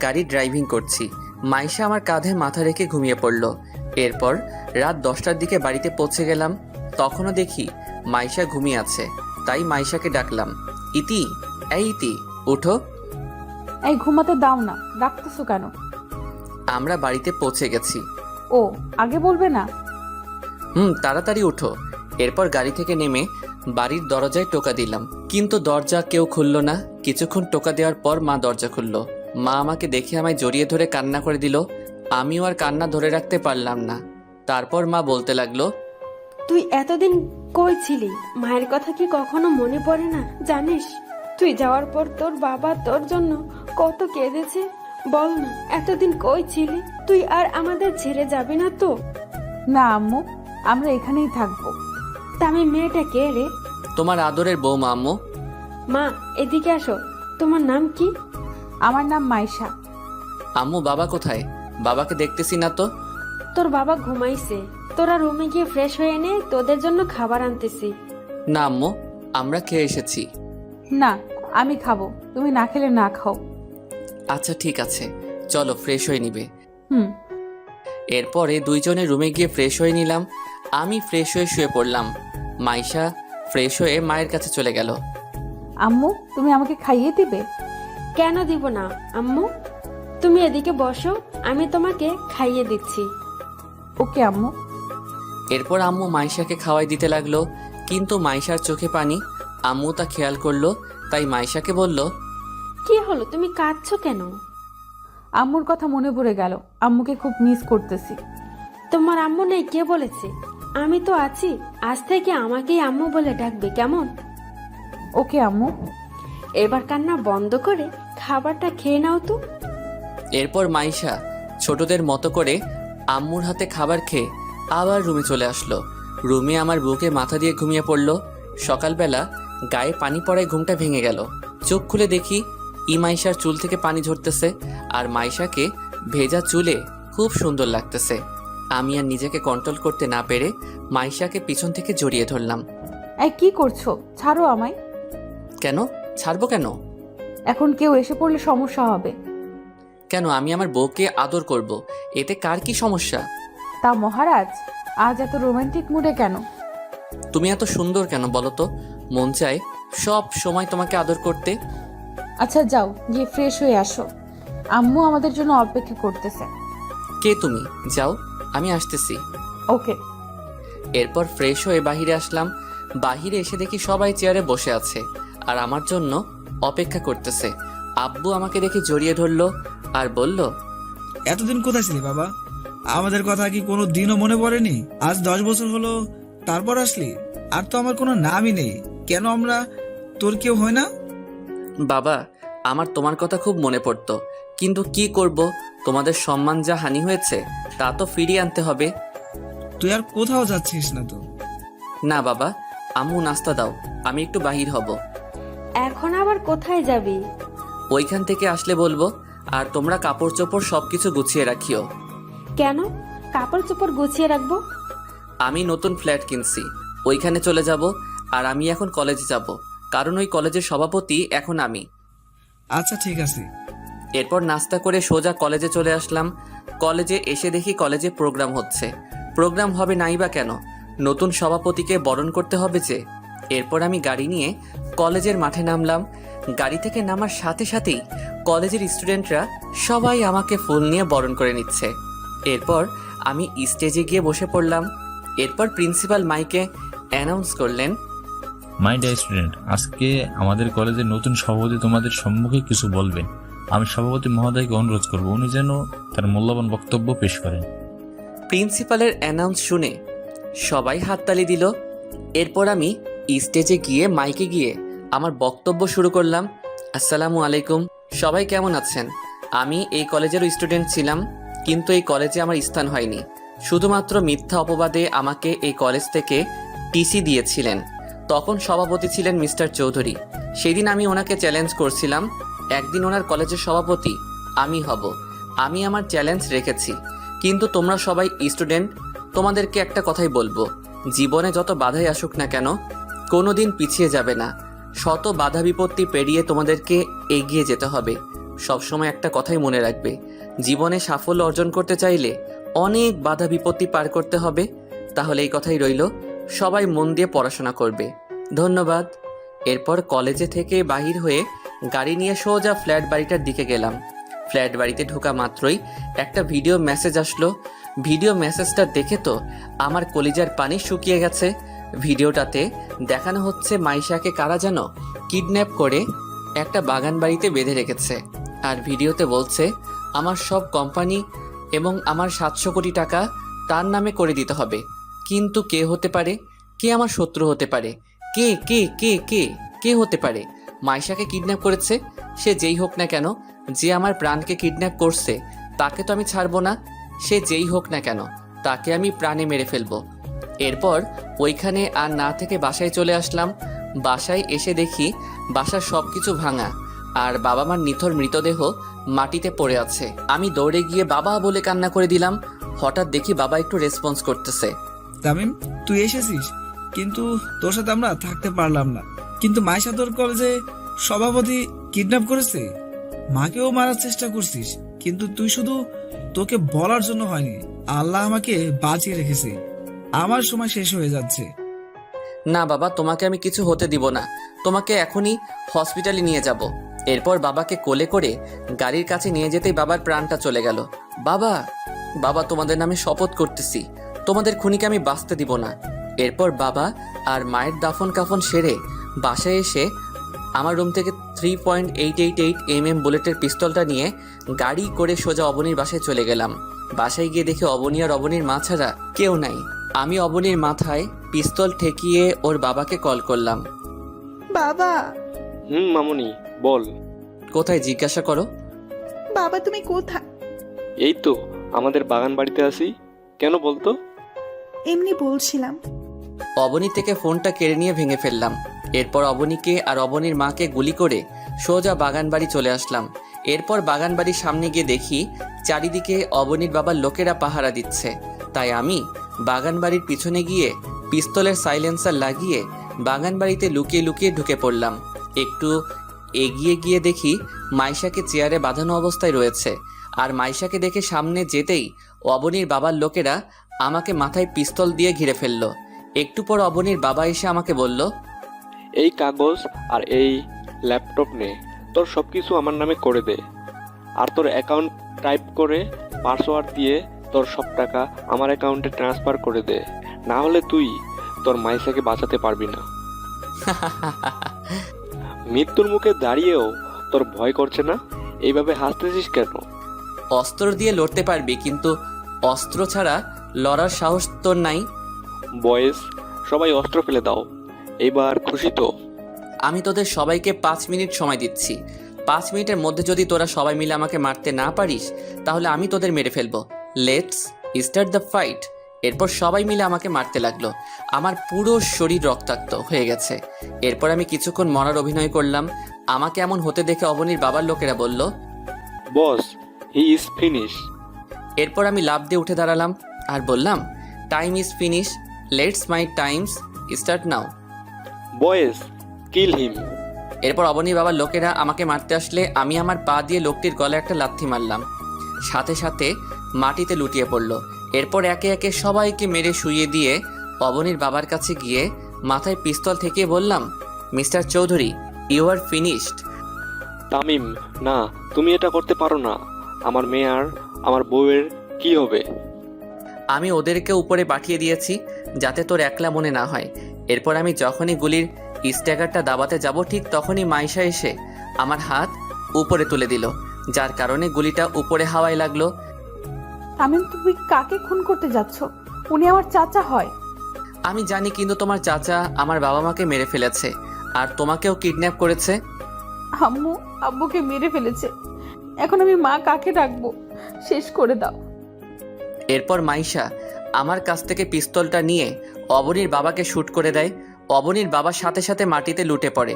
গাড়ি ড্রাইভিং করছি। মাইশা আমার কাঁধে মাথা রেখে ঘুমিয়ে পড়ল। এরপর রাত 10টার দিকে বাড়িতে পৌঁছে গেলাম। তখনও দেখি মাইশা ঘুমিয়ে আছে, তাই মাইশাকে ডাকলাম, ইতি, এই ইতি, উঠো। এই ঘুমাতে দাও না, ডাকতেছো কেন? আমরা বাড়িতে পৌঁছে গেছি। ও আগে বলবে না? তাড়াতাড়ি উঠো। এরপর গাড়ি থেকে নেমে বাড়ির দরজায় টোকা দিলাম, কিন্তু দরজা কেউ খুলল না। কিছুক্ষণ টোকা দেওয়ার পর মা দরজা খুলল। মা আমাকে দেখে আমায় জড়িয়ে ধরে কান্না করে দিল। আমিও আর কান্না ধরে রাখতে পারলাম না। তারপর মা বলতে লাগলো, তুই এতদিন কই ছিলি? মায়ের কথা কি কখনো মনে পড়ে না? জানিস তুই যাওয়ার পর তোর বাবা তোর জন্য কত কেঁদেছে? বল না, এতদিন কই ছিলি? তুই আর আমাদের ছেড়ে যাবি না তো? না আম্মু, আমরা এখানেই থাকবো। তামি মেয়েটা কে রে? তোমার আদরের বৌমা আম্মু। মা এদিকে আসো, তোমার নাম কি? আমার নাম মাইশা। আম্মু বাবা কোথায়? বাবাকে দেখতেছি না তো। তোর বাবা ঘুমাইছে, তোরা রুমে গিয়ে ফ্রেশ হয়ে নে, তোদের জন্য খাবার আনতেছি। না আম্মু, আমরা খেয়ে এসেছি। না আমি খাবো, তুমি না খেলে না খাও। আচ্ছা ঠিক আছে, চলো ফ্রেশ হয়ে নিবে। এরপরে দুইজনে রুমে গিয়ে ফ্রেশ হয়ে নিলাম। আমি ফ্রেশ হয়ে শুয়ে পড়লাম। মাইশা ফ্রেশ হয়ে মায়ের কাছে চলে গেল। আম্মু তুমি আমাকে খাইয়ে দিবে? কেন দিব না আম্মু, তুমি এদিকে বসো, আমি তোমাকে খাইয়ে দিচ্ছি। ওকে আম্মু। এরপর আম্মু মাইশাকে খাওয়াই দিতে লাগলো, কিন্তু মাইশার চোখে পানি। আম্মু তা খেয়াল করলো, তাই মাইশাকে বলল, কি হলো, তুমি কাঁদছো কেন? আম্মুর কথা মনে পড়ে গেল, আম্মুকে খুব মিস করতেছি। তোমার আম্মু নেই কে বলেছে? আমি তো আছি, আজ থেকে আমাকেই আম্মু বলে ডাকবে, কেমন? ওকে আম্মু। এবার কান্না বন্ধ করে খাবারটা খেয়ে নাও তো। এরপর মাইশা ছোটদের মতো করে আম্মুর হাতে খাবার খেয়ে আবার রুমে চলে আসলো। রুমে আমার বুকে মাথা দিয়ে ঘুমিয়ে পড়ল। সকালবেলা গায়ে পানি পড়ায় ঘুমটা ভেঙে গেল। চোখ খুলে দেখি মাইশার চুল থেকে পানি ঝরতেছে, আর মাইশাকে ভেজা চুলে খুব সুন্দর লাগতেছে। আমি আর নিজেকে কন্ট্রোল করতে না পেরে মাইশাকে পিছন থেকে জড়িয়ে ধরলাম। এই কি করছো? ছাড়ো আমায়। কেন ছাড়বো কেন? এখন কেউ এসে পড়লে সমস্যা হবে। কেন? আমি আমার বউকে আদর করব, এতে কার কি সমস্যা? তা মহারাজ, আজ এত রোমান্টিক মুডে কেন? তুমি এত সুন্দর কেন বলো তো? মন চায় সব সময় তোমাকে আদর করতে। আচ্ছা যাও গিয়ে ফ্রেশ হয়ে আসো, আম্মু আমাদের জন্য অপেক্ষা করতেছে। কে তুমি? যাও, আমি আসতেছি। ওকে। এরপর ফ্রেশ হয়ে বাহিরে আসলাম। বাহিরে এসে দেখি সবাই চেয়ারে বসে আছে আর আমার জন্য অপেক্ষা করতেছে। আব্বু আমাকে দেখে জড়িয়ে ধরলো আর বলল, এতদিন কোথায় ছিলি বাবা? আমাদের কথা কি কোনো দিনও মনে পড়েনি? আজ 10 বছর হলো, তারপর আসলি। আর তো আমার কোনো নামই নেই, কেন আমরা তোর কেউ হয় না? বাবা, আমার তোমার কথা খুব মনে পড়তো, কিন্তু কি করব, তোমাদের সম্মান যা হানি হয়েছে তা তো ফিরিয়ে আনতে হবে। তুই আর কোথাও যাচ্ছিস না তো? না বাবা, আম্মু নাস্তা দাও, আমি একটু বাহির হব। এখন আবার কোথায় যাবি? ওইখান থেকে আসলে বলবো। আর তোমরা কাপড় চোপড় সবকিছু গুছিয়ে রাখিও। কেন কাপড় চোপড় গুছিয়ে রাখবো? আমি নতুন ফ্ল্যাট কিনছি, ওইখানে চলে যাব। আর আমি এখন কলেজে যাব, কারণ ওই কলেজের সভাপতি এখন আমি। আচ্ছা ঠিক আছে। এরপর নাস্তা করে সোজা কলেজে চলে আসলাম। কলেজে এসে দেখি কলেজে প্রোগ্রাম হচ্ছে। প্রোগ্রাম হবে নাই বা কেন, নতুন সভাপতিকে বরণ করতে হবে যে। এরপর আমি গাড়ি নিয়ে কলেজের মাঠে নামলাম। গাড়ি থেকে নামার সাথে সাথেই কলেজের স্টুডেন্টরা সবাই আমাকে ফুল নিয়ে বরণ করে নিচ্ছে। এরপর আমি স্টেজে গিয়ে বসে পড়লাম। এরপর প্রিন্সিপাল মাইকে অ্যানাউন্স করলেন, মাই ডিয়ার স্টুডেন্ট, আজকে আমাদের কলেজের নতুন সভাপতি তোমাদের সম্মুখে কিছু বলবেন। আমি সভাপতি মহোদয়কে অনুরোধ করব উনি যেন তার মূল্যবান বক্তব্য পেশ করেন। প্রিন্সিপালের অ্যানাউন্স শুনে সবাই হাততালি দিল। এরপর আমি স্টেজে গিয়ে মাইকে গিয়ে আমার বক্তব্য শুরু করলাম। আসসালামু আলাইকুম, সবাই কেমন আছেন? আমি এই কলেজের স্টুডেন্ট ছিলাম, কিন্তু এই কলেজে আমার স্থান হয়নি। শুধুমাত্র মিথ্যা অপবাদে আমাকে এই কলেজ থেকে টিসি দিয়েছিলেন। তখন সভাপতি ছিলেন মিস্টার চৌধুরী। সেদিন আমি ওনাকে চ্যালেঞ্জ করছিলাম, একদিন ওনার কলেজের সভাপতি আমি হব। আমি আমার চ্যালেঞ্জ রেখেছি। কিন্তু তোমরা সবাই স্টুডেন্ট, তোমাদেরকে একটা কথাই বলবো, জীবনে যত বাধাই আসুক না কেন, কোনোদিন পিছিয়ে যাবে না। শত বাধা বিপত্তি পেরিয়ে তোমাদেরকে এগিয়ে যেতে হবে। সবসময় একটা কথাই মনে রাখবে, জীবনে সাফল্য অর্জন করতে চাইলে অনেক বাধা বিপত্তি পার করতে হবে। তাহলে এই কথাই রইল, সবাই মন দিয়ে পড়াশোনা করবে। ধন্যবাদ। এরপর কলেজে থেকে বাহির হয়ে গাড়ি নিয়ে সোজা ফ্ল্যাট বাড়িটার দিকে গেলাম। ফ্ল্যাট বাড়িতে ঢোকা মাত্রই একটা ভিডিও মেসেজ আসলো। ভিডিও মেসেজটা দেখে তো আমার কলিজার পানি শুকিয়ে গেছে। ভিডিওটাতে দেখানো হচ্ছে মাইশাকে কারা যেন কিডন্যাপ করে একটা বাগান বাড়িতে বেঁধে রেখেছে। আর ভিডিওতে বলছে আমার সব কোম্পানি এবং আমার 700 কোটি টাকা তার নামে করে দিতে হবে। কিন্তু কে হতে পারে? কে আমার শত্রু হতে পারে? কে কে কে কে কে হতে পারে? মাইশাকে কিডন্যাপ করেছে, সে যেই হোক না কেন, যে আমার প্রাণকে কিডন্যাপ করছে তাকে তো আমি ছাড়বো না। সে যেই হোক না কেন, তাকে আমি প্রাণে মেরে ফেলবো। এরপর ওইখানে আর না থেকে বাসায় চলে আসলাম। বাসায় এসে দেখি বাসার সব কিছু ভাঙা আর বাবা মার নিথর মৃতদেহ মাটিতে পড়ে আছে। আমি দৌড়ে গিয়ে বাবা বলে কান্না করে দিলাম। হঠাৎ দেখি বাবা একটু রেসপন্স করতেছে। তামিম, তুই এসেছিস, কিন্তু তোর সাথে আমরা থাকতে পারলাম না। কিন্তু মাইশা তোর কলেজে সভাপতি কিডন্যাপ করেছে, মাকেও মারার চেষ্টা করছিস, কিন্তু তুই শুধু তোকে বলার জন্য হয়নি, আল্লাহ আমাকে বাঁচিয়ে রেখেছে। আমার সময় শেষ হয়ে যাচ্ছে। না বাবা, তোমাকে আমি কিছু হতে দিব না, তোমাকে এখনই হসপিটালে নিয়ে যাব। এরপর বাবাকে কোলে করে গাড়ির কাছে নিয়ে যেতেই বাবার প্রাণটা চলে গেল। বাবা, বাবা তোমাদের নামে শপথ করতেছি, তোমাদের খুনিকে আমি বাঁচতে দিব না। এরপর বাবা আর মায়ের দাফন কাফন সেরে বাসায় এসে আমার রুম থেকে 3.888 mm বুলেটের পিস্তলটা নিয়ে গাড়ি করে সোজা অবনীর বাসায় চলে গেলাম। বাসায় গিয়ে দেখি অবনী আর অবনীর মা ছাড়া কেউ নাই। আমি অবনীর মাথায় পিস্তল ঠেকিয়ে ওর বাবাকে কল করলাম। বাবা। মামুনি বল। কোথায় জিজ্ঞাসা করো। বাবা তুমি কোথায়? এই তো আমাদের বাগান বাড়িতে আছি। কেন বলতো? এমনি বলছিলাম। অবনী থেকে ফোনটা কেড়ে নিয়ে ভেঙে ফেললাম। এরপর অবনীকে আর অবনীর মাকে গুলি করে সোজা বাগান বাড়ি চলে আসলাম। এরপর বাগান বাড়ির সামনে গিয়ে দেখি চারিদিকে অবনীর বাবার লোকেরা পাহারা দিচ্ছে। তাই আমি বাগান বাড়ির পিছনে গিয়ে পিস্তলের সাইলেন্সার লাগিয়ে বাগান বাড়িতে লুকিয়ে লুকিয়ে ঢুকে পড়লাম। একটু এগিয়ে গিয়ে দেখি মাইশাকে চেয়ারে বাঁধানো অবস্থায় রয়েছে। আর মাইশাকে দেখে সামনে যেতেই অবনীর বাবার লোকেরা আমাকে মাথায় পিস্তল দিয়ে ঘিরে ফেললো। একটু পর অবনীর বাবা এসে আমাকে বলল, এই কাগজ আর এই ল্যাপটপ নে, তোর সব কিছু আমার নামে করে দে। আর তোর অ্যাকাউন্ট টাইপ করে পাসওয়ার্ড দিয়ে তোর সব টাকা আমার অ্যাকাউন্টে ট্রান্সফার করে দে, না হলে তুই তোর মাইসাকে বাঁচাতে পারবি না। মৃত্যুর মুখে দাঁড়িয়েও তোর ভয় করছে না? এইভাবে হাসতেছিস কেন? অস্ত্র দিয়ে লড়তে পারবি, কিন্তু অস্ত্র ছাড়া লড়ার সাহস তোর নাই। বয়েস, সবাই অস্ত্র ফেলে দাও। এবার খুশি তো? আমি তোদের সবাইকে 5 মিনিট সময় দিচ্ছি। 5 মিনিটের মধ্যে যদি তোরা সবাই মিলে আমাকে মারতে না পারিস, তাহলে আমি তোদের মেরে ফেলবো। Let's start the fight. এরপর সবাই মিলে আমাকে মারতে লাগলো। আমার পুরো শরীর রক্তাক্ত হয়ে গেছে। এরপর আমি কিছুক্ষণ মরার অভিনয় করলাম। আমাকে এমন হতে দেখে অবনীর বাবার লোকেরা বলল, বস, হি ইজ ফিনিশ। এরপর আমি লাফ দিয়ে উঠে দাঁড়ালাম আর বললাম, time is finish, let's my times start now. বয়েস, কিল হিম। এরপর অবনীর বাবার লোকেরা আমাকে মারতে আসলে আমি আমার পা দিয়ে লোকটির গলায় একটা লাথি মারলাম। সাথে সাথে মাটিতে লুটিয়ে পড়ল। এরপর একে একে সবাইকে মেরে শুইয়ে দিয়ে অবনীর বাবার কাছে গিয়ে মাথায় পিস্তল থেকে বললাম, mister Chowdhury, you are finished. Tamim, না, তুমি এটা করতে পারো না। আমার মেয়ে আর আমার বউয়ের কি হবে? আমি ওদেরকে উপরে পাঠিয়ে দিয়েছি যাতে তোর একলা মনে না হয়। এরপর আমি যখনই গুলির স্ট্যাগারটা দাবাতে যাব, ঠিক তখনই মাইশা এসে আমার হাত উপরে তুলে দিল, যার কারণে গুলিটা উপরে হাওয়ায় লাগলো। তামিম, তুমি কাকে খুন করতে যাচ্ছ? উনি আমার চাচা হয়। আমি জানি, কিন্তু তোমার চাচা আমার বাবা মাকে মেরে ফেলেছে আর তোমাকেও কিডন্যাপ করেছে। আব্বুকে মেরে ফেলেছে। এখন আমি মা কাকে ডাকবো? শেষ করে দাও। এরপর মাইশা আমার কাছ থেকে পিস্তলটা নিয়ে অবনীর বাবাকে শ্যুট করে দেয়। অবনীর বাবার সাথে সাথে মাটিতে লুটে পড়ে।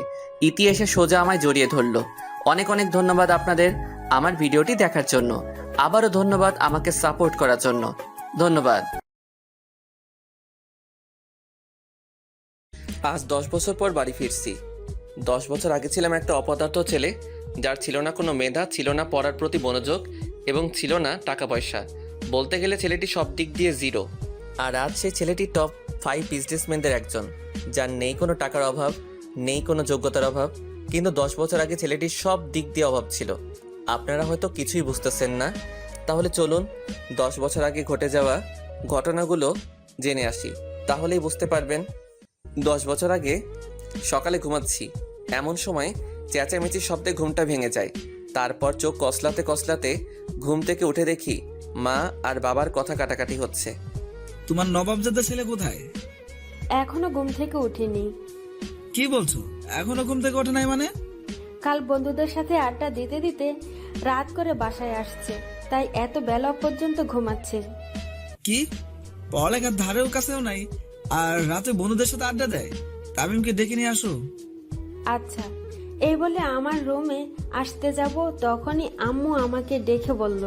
ইতি এসে সোজা আমায় জড়িয়ে ধরলো। অনেক অনেক ধন্যবাদ আপনাদের আমার ভিডিওটি দেখার জন্য। আবারও ধন্যবাদ আমাকে সাপোর্ট করার জন্য। ধন্যবাদ। আজ 10 বছর পর বাড়ি ফিরছি। 10 বছর আগে ছিলাম একটা অপদার্থ ছেলে, যার ছিল না কোনো মেধা, ছিল না পড়ার প্রতি মনোযোগ এবং ছিল না টাকা পয়সা। বলতে গেলে ছেলেটি সব দিক দিয়ে জিরো। আর আজ সেই ছেলেটি টপ 5 বিজনেসম্যানদের একজন, যার নেই কোনো টাকার অভাব, নেই কোনো যোগ্যতার অভাব। কিন্তু 10 বছর আগে ছেলেটির সব দিক দিয়ে অভাব ছিল। আপনারা হয়তো কিছুই বুঝতেছেন না। তাহলে চলুন 10 বছর আগে ঘটে যাওয়া ঘটনাগুলো জেনে আসি, তাহলেই বুঝতে পারবেন। 10 বছর আগে সকালে ঘুমাচ্ছি, এমন সময় চেঁচামেচির শব্দে ঘুমটা ভেঙে যায়। তারপর চোখ কসলাতে কসলাতে ঘুম থেকে উঠে দেখি মা আর বাবার কথা কাটাকাটি হচ্ছে। তোমার নবাবজাদা ছেলে কোথায়? এখনো ঘুম থেকে উঠিনি। কি বলছো? এখনো ঘুম থেকে ওঠে নাই মানে? কাল বন্ধুদের সাথে আড্ডা দিতে দিতে রাত করে বাসায় আসছে, তাই এত বেলা পর্যন্ত ঘুমাচ্ছে। কি পড়ালেখার ধারেও কাছেও নাই, আর রাতে বন্ধুদের সাথে আড্ডা দেয়? তামিমকে ডেকে নিয়ে আসো। আচ্ছা, এই বলে আমার রুমে আসতে যাব, তখনই আম্মু আমাকে ডেকে বলল,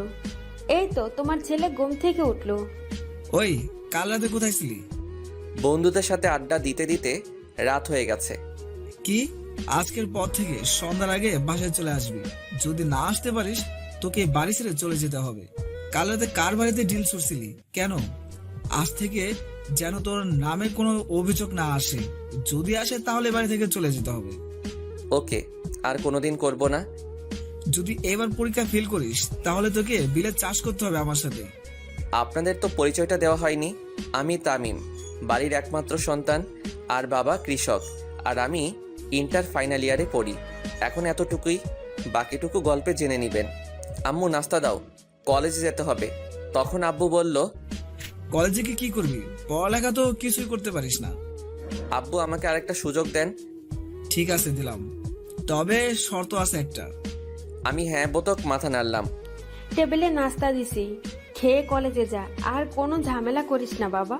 এই তো তোমার ছেলে ঘুম থেকে উঠলো। ওই কাল রাতে কোথায় ছিলি? বন্ধুদের সাথে আড্ডা দিতে দিতে রাত হয়ে গেছে। কি আজকের পর থেকে সন্ধ্যার আগে বাসায় চলে আসবি। যদি না আসতে পারিস তোকে বাড়ি ছেড়ে চলে যেতে হবে। কাল রাতে কার বাড়িতে ডিল ছুড়ছিলি কেন? আজ থেকে যেন তোর নামে কোনো অভিযোগ না আসে। যদি আসে তাহলে বাড়ি থেকে চলে যেতে হবে। ওকে, আর কোনোদিন করব না। যদি এবার পরীক্ষা ফেল করিস তাহলে তোকে বিলে চাষ করতে হবে আমার সাথে। আপনাদের তো পরিচয়টা দেওয়া হয়নি। আমি তামিম, বাড়ির একমাত্র সন্তান, আর বাবা কৃষক, আর আমি ইন্টার ফাইনাল ইয়ারে পড়ি। এখন এতটুকুই, বাকিটুকু গল্পে জেনে নেবেন। আম্মু নাস্তা দাও, কলেজে যেতে হবে। তখন আব্বু বলল, কলেজে কি করবি? পড়ালেখা তো কিছুই করতে পারিস না। আব্বু আমাকে আরেকটা সুযোগ দেন। ঠিক আছে দিলাম, তবে শর্ত আছে একটা। আমি হ্যাঁ বোতক মাথা নাড়লাম। টেবিলে নাস্তা দিছি, খেয়ে কলেজে যা, আর কোনো ঝামেলা করিস না বাবা।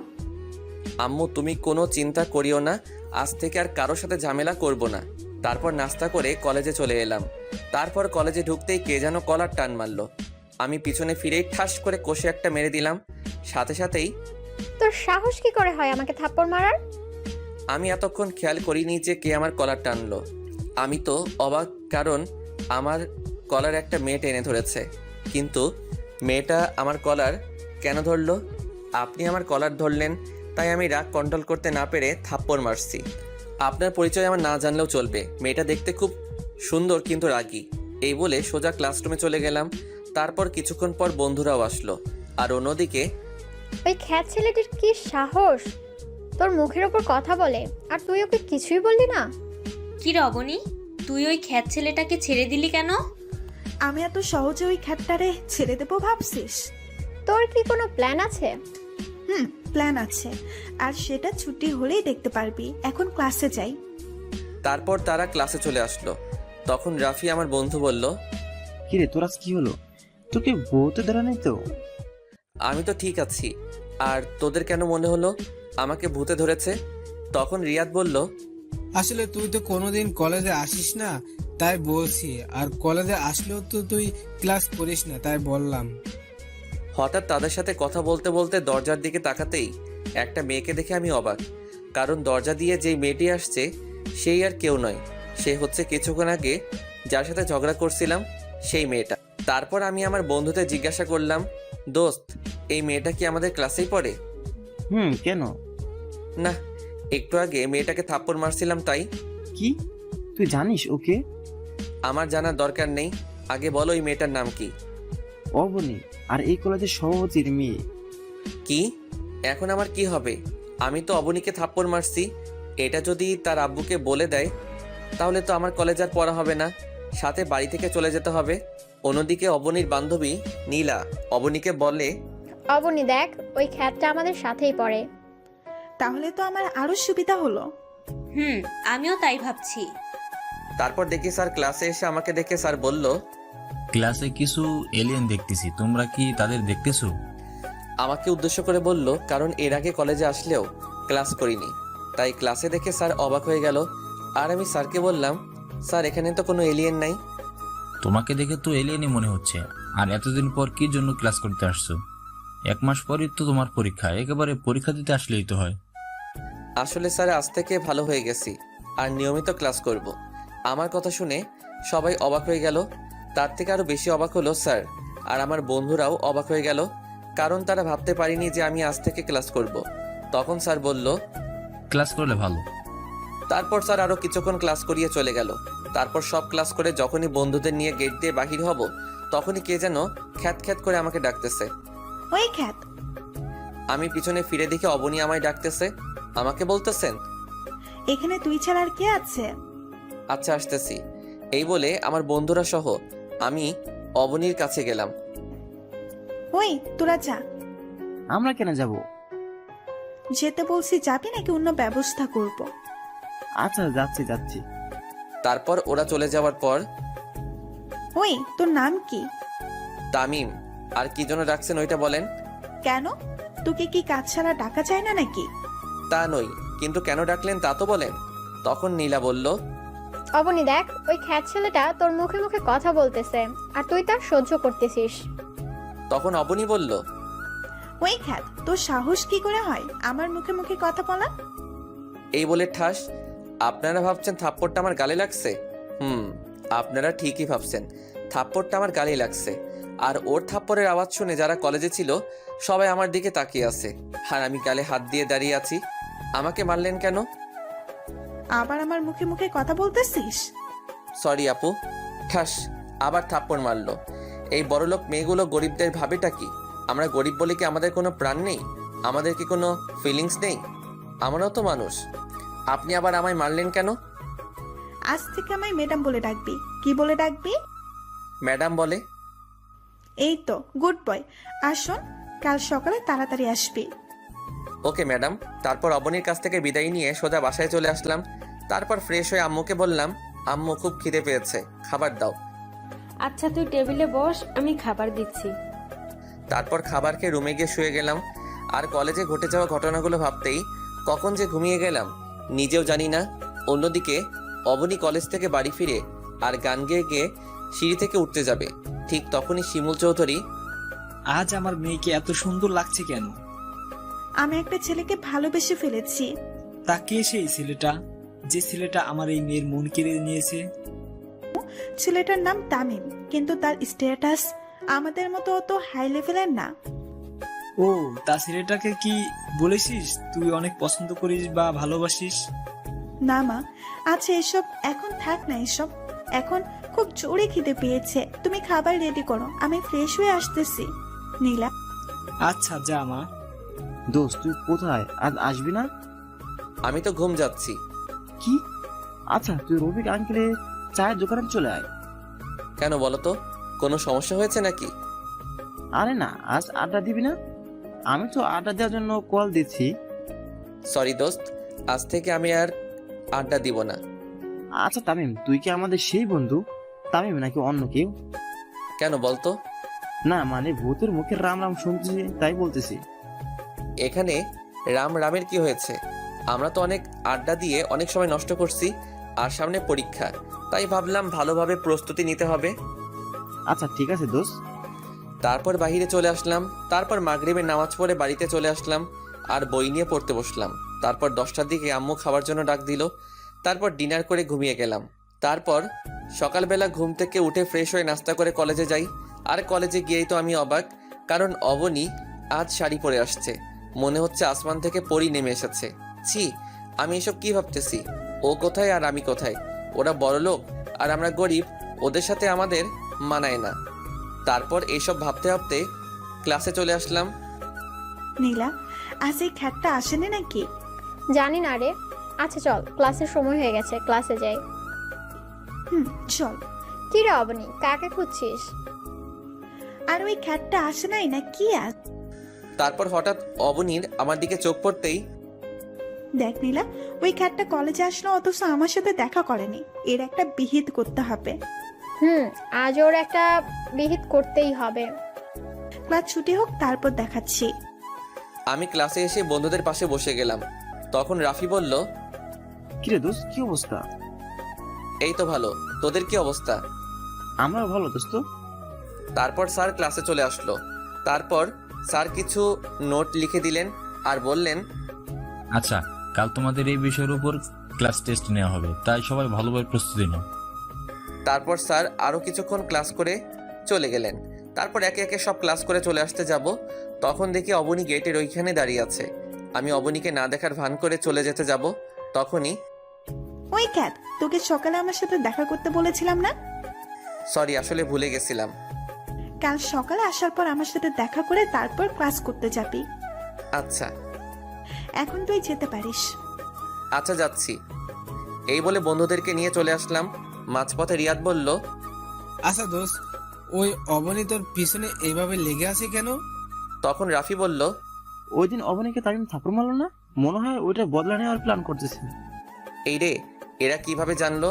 আম্মু তুমি কোনো চিন্তা করিও না, আজ থেকে আর কারোর সাথে ঝামেলা করব না। তারপর নাস্তা করে কলেজে চলে এলাম। তারপর কলেজে ঢুকতেই কে যেন কলার টান মারলো। আমি পিছনে ফিরেই ঠাস করে কষে একটা মেরে দিলাম। সাথে সাথেই, তোর সাহস কি করে হয় আমাকে থাপ্পড় মারার? আমি এতক্ষণ খেয়াল করিনি যে কে আমার কলার টানলো। আমি তো অবাক, কারণ আমার কলার একটা মেয়ে টেনে ধরেছে। কিন্তু মেয়েটা আমার কলার কেন ধরলো? আপনি আমার কলার ধরলেন, তাই আমি রাগ কন্ট্রোল করতে না পেরে থাপ্পড় মারছি। আপনার পরিচয় আমার না জানলেও চলবে। মেয়েটা দেখতে খুব সুন্দর কিন্তু রাগী। এই বলে সোজা ক্লাসরুমে চলে গেলাম। তারপর কিছুক্ষণ পর বন্ধুরাও আসলো। আর অন্যদিকে ওই খ্যাত ছেলেটির কি সাহস তোর মুখের ওপর কথা বলে, আর তুই ওকে কিছুই বললি না? কি রবণী, তুই ওই খ্যাত ছেলেটাকে ছেড়ে দিলি কেন? আমি এত সহজে ওই খ্যাটটারে ছেড়ে দেবো ভাবছিস? তোর কি কোনো প্ল্যান আছে? প্ল্যান আছে, আর সেটা ছুটি হলেই দেখতে পারবি। এখন ক্লাসে যাই। তারপর তারা ক্লাসে চলে আসলো। তখন রাফি আমার বন্ধু বলল, কিরে তোর আজ কি হলো? তোকে বউতে ধরা নেই তো? আমি তো ঠিক আছি, আর তোদের কেন মনে হলো আমাকে ভূতে ধরেছে? তখন রিয়াদ বলল, আসলে তুই তো কোনোদিন কলেজে আসিস না, তাই বলছি। আর কলেজে আসলেও তো তুই ক্লাস করিস না, তাই বললাম। হঠাৎ তাদের সাথে কথা বলতে বলতে দরজার দিকে তাকাতেই একটা মেয়েকে দেখে আমি অবাক। কারণ দরজা দিয়ে যেই মেয়েটি আসছে সেই আর কেউ নয়, সে হচ্ছে কিছুক্ষণ আগে যার সাথে ঝগড়া করছিলাম সেই মেয়েটা। তারপর আমি আমার বন্ধুদের জিজ্ঞাসা করলাম, দোস্ত, এই মেয়েটা কি আমাদের ক্লাসেই পড়ে? কেন? না, একটু আগে মেয়েটাকে থাপ্পড় মারছিলাম তাই। কি তুই জানিস ওকে? আমার জানার দরকার নেই, আগে বলো এই মেয়েটার নাম কি? অবনী, আর এই কলেজের সভাপতির মেয়ে। কি? এখন আমার কি হবে? আমি তো অবনীকে থাপ্পড় মারছি। এটা যদি তার আব্বুকে বলে দেয় তাহলে তো আমার কলেজ আর পড়া হবে না, সাথে বাড়ি থেকে চলে যেতে হবে। অন্যদিকে অবনীর বান্ধবী নীলা অবনীকে বলে, অবনী দেখ, ওই খ্যাতটা আমাদের সাথেই পড়ে। তাহলে তো আমার আরো সুবিধা হলো। আমিও তাই ভাবছি। তারপর দেখি স্যার ক্লাসে এসে আমাকে দেখে স্যার বলল, ক্লাসে কিছু এলিয়েন দেখতেছি, তোমরা কি তাদের দেখতেছো? আমাকে উদ্দেশ্য করে বলল, কারণ এর আগে কলেজে আসলেও ক্লাস করিনি, তাই ক্লাসে দেখে স্যার অবাক হয়ে গেল। আর আমি স্যারকে বললাম, স্যার এখানে তো কোনো এলিয়েন নাই। তোমাকে দেখে তো এলিয়েনই মনে হচ্ছে। আর এতদিন পর কি জন্য ক্লাস করতে আসছো? 1 মাস পরই তো তোমার পরীক্ষা, একেবারে পরীক্ষা দিতে আসলেই তো হয়। আসলে স্যার আজ থেকে ভালো হয়ে গেছি আর নিয়মিত ক্লাস করব। আমার কথা শুনে সবাই অবাক হয়ে গেল। তার থেকে আরো বেশি অবাক হলো স্যার, আর আমার বন্ধুরাও অবাক হয়ে গেল, কারণ তারা ভাবতে পারিনি যে আমি আজ থেকে ক্লাস করব। তখন স্যার বলল, ক্লাস করলে ভালো। তারপর স্যার আরো কিছুক্ষণ ক্লাস করিয়ে চলে গেল। তারপর সব ক্লাস করে যখনই বন্ধুদের নিয়ে গেট দিয়ে বাহির হব, তখনই কে যেন খ্যাত খ্যাত করে আমাকে ডাকতেছে। ওই খ্যাত। আমি পিছনে ফিরে দেখি অবনী আমায় ডাকতেছে। আমাকে বলতেছেন, এখানে তুই ছাড়া আর কে আছে? আচ্ছা আসতেছি। এই বলে আমার বন্ধুরা সহ আমি অবনীর কাছে গেলাম। ওই তোরা যা। আমরা কেন যাব? যেতে বলছি, যাবি নাকি অন্য ব্যবস্থা করব? আচ্ছা যাচ্ছি। তারপর ওরা চলে যাওয়ার পর, ওই তোর নাম কি? তামিম। আর কি জন্য ডাকছেন ওইটা বলেন। কেন, তোকে কি কাজ ছাড়া ডাকা যায় না নাকি? তা নই, কিন্তু কেন ডাকলেন তা তো বলেন। তখন নীলা বলল, অবনী দেখ, ওই খ্যাত ছেলেটা তোর মুখে মুখে কথা বলতেছে, আর তুই তা সহ্য করতেছিস। তখন অবনী বলল, ওই খ্যাত, তোর সাহস কি করে হয় আমার মুখে মুখে কথা বলা? এই বলে ঠাস। আপনারা ভাবছেন থাপ্পড়টা আমার গালে লাগছে? আপনারা ঠিকই ভাবছেন, থাপ্পড়টা আমার গালে লাগছে। আর ওর থাপ্পড়ের আওয়াজ শুনে যারা কলেজে ছিল সবাই আমার দিকে তাকিয়ে আছে, আর আমি গালে হাত দিয়ে দাঁড়িয়ে আছি। আমাকে মারলেন কেন? আবার আমার মুখে মুখে কথা বলতেছিস? সরি আপু। ঠাস, আবার থাপ্পড় মারলো। এই বড়লোক মেয়েগুলো গরিবদের ভাবেটা কি? আমরা গরিব বলে কি আমাদের কোনো প্রাণ নেই? আমাদের কি কোনো ফিলিংস নেই? আমরাও তো মানুষ। আপনি আবার আমায় মারলেন কেন? আজ থেকে আমায় ম্যাডাম বলে ডাকবি। কি বলে ডাকবি? ম্যাডাম বলে। এই তো, গুড বয়। আর শোন, কাল সকালে তাড়াতাড়ি আসবি। Okay madam. তারপর অবনীর কাছ থেকে বিদায় নিয়ে সোজা বাসায় চলে আসলাম। তারপর ফ্রেশ হয়ে আম্মুকে বললাম, আম্মু খুব খিদে পেয়েছে, খাবার দাও। আচ্ছা তুই টেবিলে বস, আমি খাবার দিচ্ছি। তারপর খাবার খেয়ে রুমে গিয়ে শুয়ে গেলাম। আর কলেজে ঘটে যাওয়া ঘটনাগুলো ভাবতেই কখন যে ঘুমিয়ে গেলাম নিজেও জানি না। অন্যদিকে অবনী কলেজ থেকে বাড়ি ফিরে আর গান গেয়ে গিয়ে সিঁড়ি থেকে উঠতে যাবে, ঠিক তখনই শিমুল চৌধুরী, আজ আমার মেয়েকে এত সুন্দর লাগছে কেন? আমি একটা ছেলেকে ভালোবেসে ফেলেছি। তা কে সেই ছেলেটা, যে ছেলেটা আমার এই মেয়ের মন কেড়ে নিয়েছে? ছেলেটার নাম তামিম, কিন্তু তার স্ট্যাটাস আমাদের মতো অত হাই লেভেলের না। ও, তা ছেলেটাকে কি বলেছিস তুই অনেক পছন্দ করিস বা ভালোবাসিস? না মা, আচ্ছা এসব এখন থাক না। এসব এখন খুব জোরে খিদে পেয়েছে। তুমি খাবার রেডি করো, আমি ফ্রেশ হয়ে আসতেছি। নীলা, আচ্ছা যা মা। দোস্ত তুই কোথায়, আজ আসবি না? আমি তো ঘুম যাচ্ছি। কি? আচ্ছা তুই রফিক আঙ্কেলের চায়ের দোকানে চলে আয়। কেন বলো তো, কোনো সমস্যা হয়েছে নাকি? আরে না, আজ আড্ডা দিবি না? আমি তো আড্ডা দেওয়ার জন্য কল দিচ্ছি। সরি দোস্ত, আজ থেকে আমি আর আড্ডা দিব না। আচ্ছা তামিম, তুই কি আমাদের সেই বন্ধু তামিম নাকি অন্য কেউ? কেন বলতো? না মানে ভূতের মুখে রাম রাম শুনছি তাই বলতেছি। এখানে রাম রামের কি হয়েছে? আমরা তো অনেক আড্ডা দিয়ে অনেক সময় নষ্ট করছি, আর সামনে পরীক্ষা, তাই ভাবলাম ভালোভাবে প্রস্তুতি নিতে হবে। আচ্ছা ঠিক আছে দোস্ত। তারপর বাইরে চলে আসলাম, তারপর মাগরিবের নামাজ পড়ে বাড়িতে চলে আসলাম আর বই নিয়ে পড়তে বসলাম। তারপর 10টার দিকে আম্মু খাবার জন্য ডাক দিল, তারপর ডিনার করে ঘুমিয়ে গেলাম। তারপর সকালবেলা ঘুম থেকে উঠে ফ্রেশ হয়ে নাস্তা করে কলেজে যাই। আর কলেজে গিয়েই তো আমি অবাক, কারণ অবনী আজ শাড়ি পরে আসছে, মনে হচ্ছে আসমান থেকে পরি নেমে এসেছে। ছি, আমি এসব কি ভাবতেছি? ও কোথায় আর আমি কোথায়? ওরা বড়লোক আর আমরা গরিব, ওদের সাথে আমাদের মানায় না। তারপর এইসব ভাবতে ভাবতে ক্লাসে চলে আসলাম। নীলা, আজ এই খ্যাটটা আসেনি নাকি? জানি না রে। আচ্ছা চল, ক্লাসের সময় হয়ে গেছে, ক্লাসে যাই। চল। কি রে অবনী, কাকে খুঁজছিস? আর ওই খ্যাটটা আসে নাই না কি আজ? তারপর হঠাৎ অবনীর আমার দিকে চোখ পড়তেই, দেখ নীলা, ওই খ্যাটটা কলেজে আসলো অথচ আমার সাথে দেখা করেনি। এর একটা বিহিত করতে হবে। আজ ওর একটা বিহিত করতেই হবে। ক্লাস ছুটি হোক তারপর দেখাচ্ছি। আমি ক্লাসে এসে বন্ধুদের পাশে বসে গেলাম। তখন রাফি বলল, কিরে দোস্ত, কি অবস্থা? এই তো ভালো, তোদের কি অবস্থা? আমরাও ভালো দোস্ত। তারপর স্যার ক্লাসে চলে আসলো। তারপর স্যার কিছু নোট লিখে দিলেন আর বললেন, আচ্ছা, কাল তোমাদের এই বিষয়ের উপর ক্লাস টেস্ট নেওয়া হবে, তাই সবাই ভালোভাবে প্রস্তুতি নাও। তারপর স্যার আরও কিছুক্ষণ ক্লাস করে চলে গেলেন। তারপর একে একে সব ক্লাস করে চলে আসতে যাব, তখন দেখি অবনী গেটের ওইখানে দাঁড়িয়ে আছে। আমি অবনীকে না দেখার ভান করে চলে যেতে যাব, তখনই, ওই খ্যাট, তোকে সকালে আমার সাথে দেখা করতে বলেছিলাম না? সরি, আসলে ভুলে গেছিলাম। কাল সকালে আসার পর আমার সাথে দেখা করে তারপর ক্লাস করতে যাবি। আচ্ছা। এখন তুই যেতে পারিস। আচ্ছা, যাচ্ছি। এই বলে বন্ধুদেরকে নিয়ে চলে আসলাম। মাঝপথে রিয়াদ বলল, আচ্ছা দোস্ত, ওই অবনী তোর পিছনে এইভাবে লেগে আছে কেন? তখন রাফি বলল, ওই দিন অবনীকে তামিম থাপড় মারলো না, মনে হয় ওইটা বদলা নেওয়ার প্ল্যান করতেছে। এই রে, এরা কিভাবে জানলো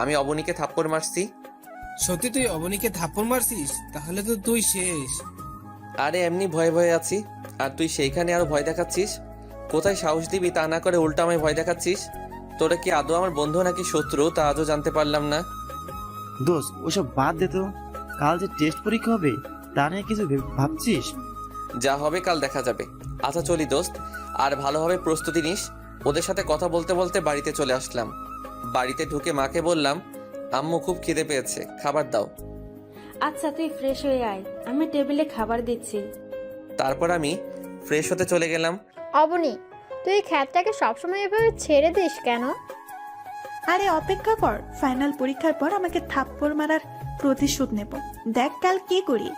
আমি অবনীকে থাপ্পড় মারছি? সত্যি তুই অবনীকে থাপ্পড় মারছিস? তাহলে তো তুই শেষ। আরে এমনি ভয়ে ভয়ে আছি, আর তুই সেইখানে আরো ভয় দেখাচ্ছিস। কোথায় সাহস দিবি তা না করে উল্টা আমায় ভয় দেখাচ্ছিস। তোরা কি আদৌ আমার বন্ধু নাকি শত্রু তা আজও জানতে পারলাম না। দোস্ত ওসব বাদ দে তো, কাল যে টেস্ট পরীক্ষা হবে তা নিয়ে কিছু ভাবছিস? যা হবে কাল দেখা যাবে। আচ্ছা চলি দোস্ত, আর ভালোভাবে প্রস্তুতি নিস। ওদের সাথে কথা বলতে বলতে বাড়িতে চলে আসলাম। বাড়িতে ঢুকে মাকে বললাম, আম্মু খুব খিদে পেয়েছে, খাবার দাও। আচ্ছা তুই ফ্রেশ হয়ে আয়, আমি টেবিলে খাবার দিচ্ছি। তারপর আমি ফ্রেশ হতে চলে গেলাম। অবনী, তুই এই খ্যাতটাকে সবসময় এভাবে ছেড়ে দিস কেন? আরে অপেক্ষা কর, ফাইনাল পরীক্ষার পর আমাকে থাপ্পড় মারার প্রতিশোধ নেব। দেখ কাল কি করি।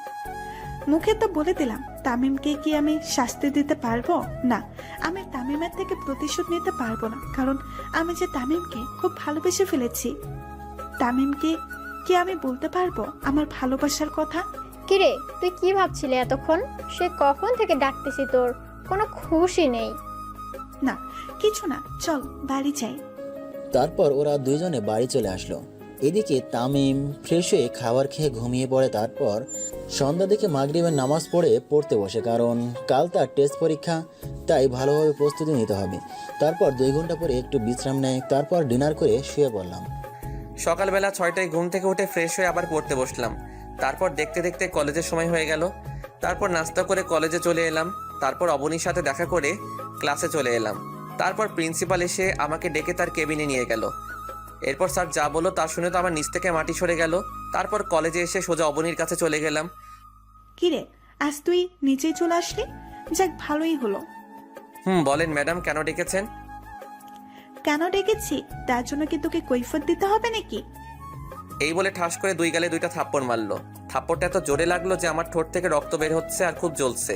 মুখে তো বলে দিলাম, তামিমকে কি আমি শাস্তি দিতে পারবো না? আমি তামিমের থেকে প্রতিশোধ নিতে পারবো না, কারণ আমি যে তামিমকে খুব ভালোবেসে ফেলেছি। তামিমকে কি আমি বলতে পারবো আমার ভালোবাসার কথা? কিরে, তুই কি ভাবছিলি এতক্ষণ? সে কখন থেকে ডাকতেছি, তোর কোনো খুশি নেই? না কিছু না, চল বাড়ি যাই। তারপর ওরা দুইজনে বাড়ি চলে আসলো। এদিকে তামিম ফ্রেশ হয়ে খাবার খেয়ে ঘুমিয়ে পড়ে। তারপর সন্ধ্যা দিকে মাগরিবের নামাজ পড়তে বসে, কারণ কাল তার টেস্ট পরীক্ষা, তাই ভালোভাবে প্রস্তুতি নিতে হবে। তারপর 2 ঘন্টা পরে একটু বিশ্রাম নেয়, তারপর ডিনার করে শুয়ে পড়লাম। সকালবেলা 6টায় ঘুম থেকে উঠে ফ্রেশ হয়ে আবার পড়তে বসলাম। তারপর দেখতে দেখতে কলেজের সময় হয়ে গেল। তারপর নাস্তা করে কলেজে চলে এলাম। তারপর অবনীর সাথে দেখা করে ক্লাসে চলে এলাম। তারপর প্রিন্সিপাল এসে আমাকে ডেকে তার কেবিনে নিয়ে গেল। এরপর স্যার যা বললো তা শুনে তো আমার নিচ থেকে মাটি সরে গেল। তারপর কলেজে এসে সোজা অবনীর কাছে চলে গেলাম। কিরে, আজ তুই নিচেই চলে আসলি? যাক, ভালোই হলো। বলেন ম্যাডাম, কেন ডেকেছেন? কেন ডেকেছি তার জন্য কি তোকে কৈফিয়ত দিতে হবে নাকি? এই বলে ঠাস করে 2 গালে 2টা থাপ্পড় মারলো। থাপ্পড়টা এত জোরে লাগলো যে আমার ঠোঁট থেকে রক্ত বের হচ্ছে আর খুব জ্বলছে।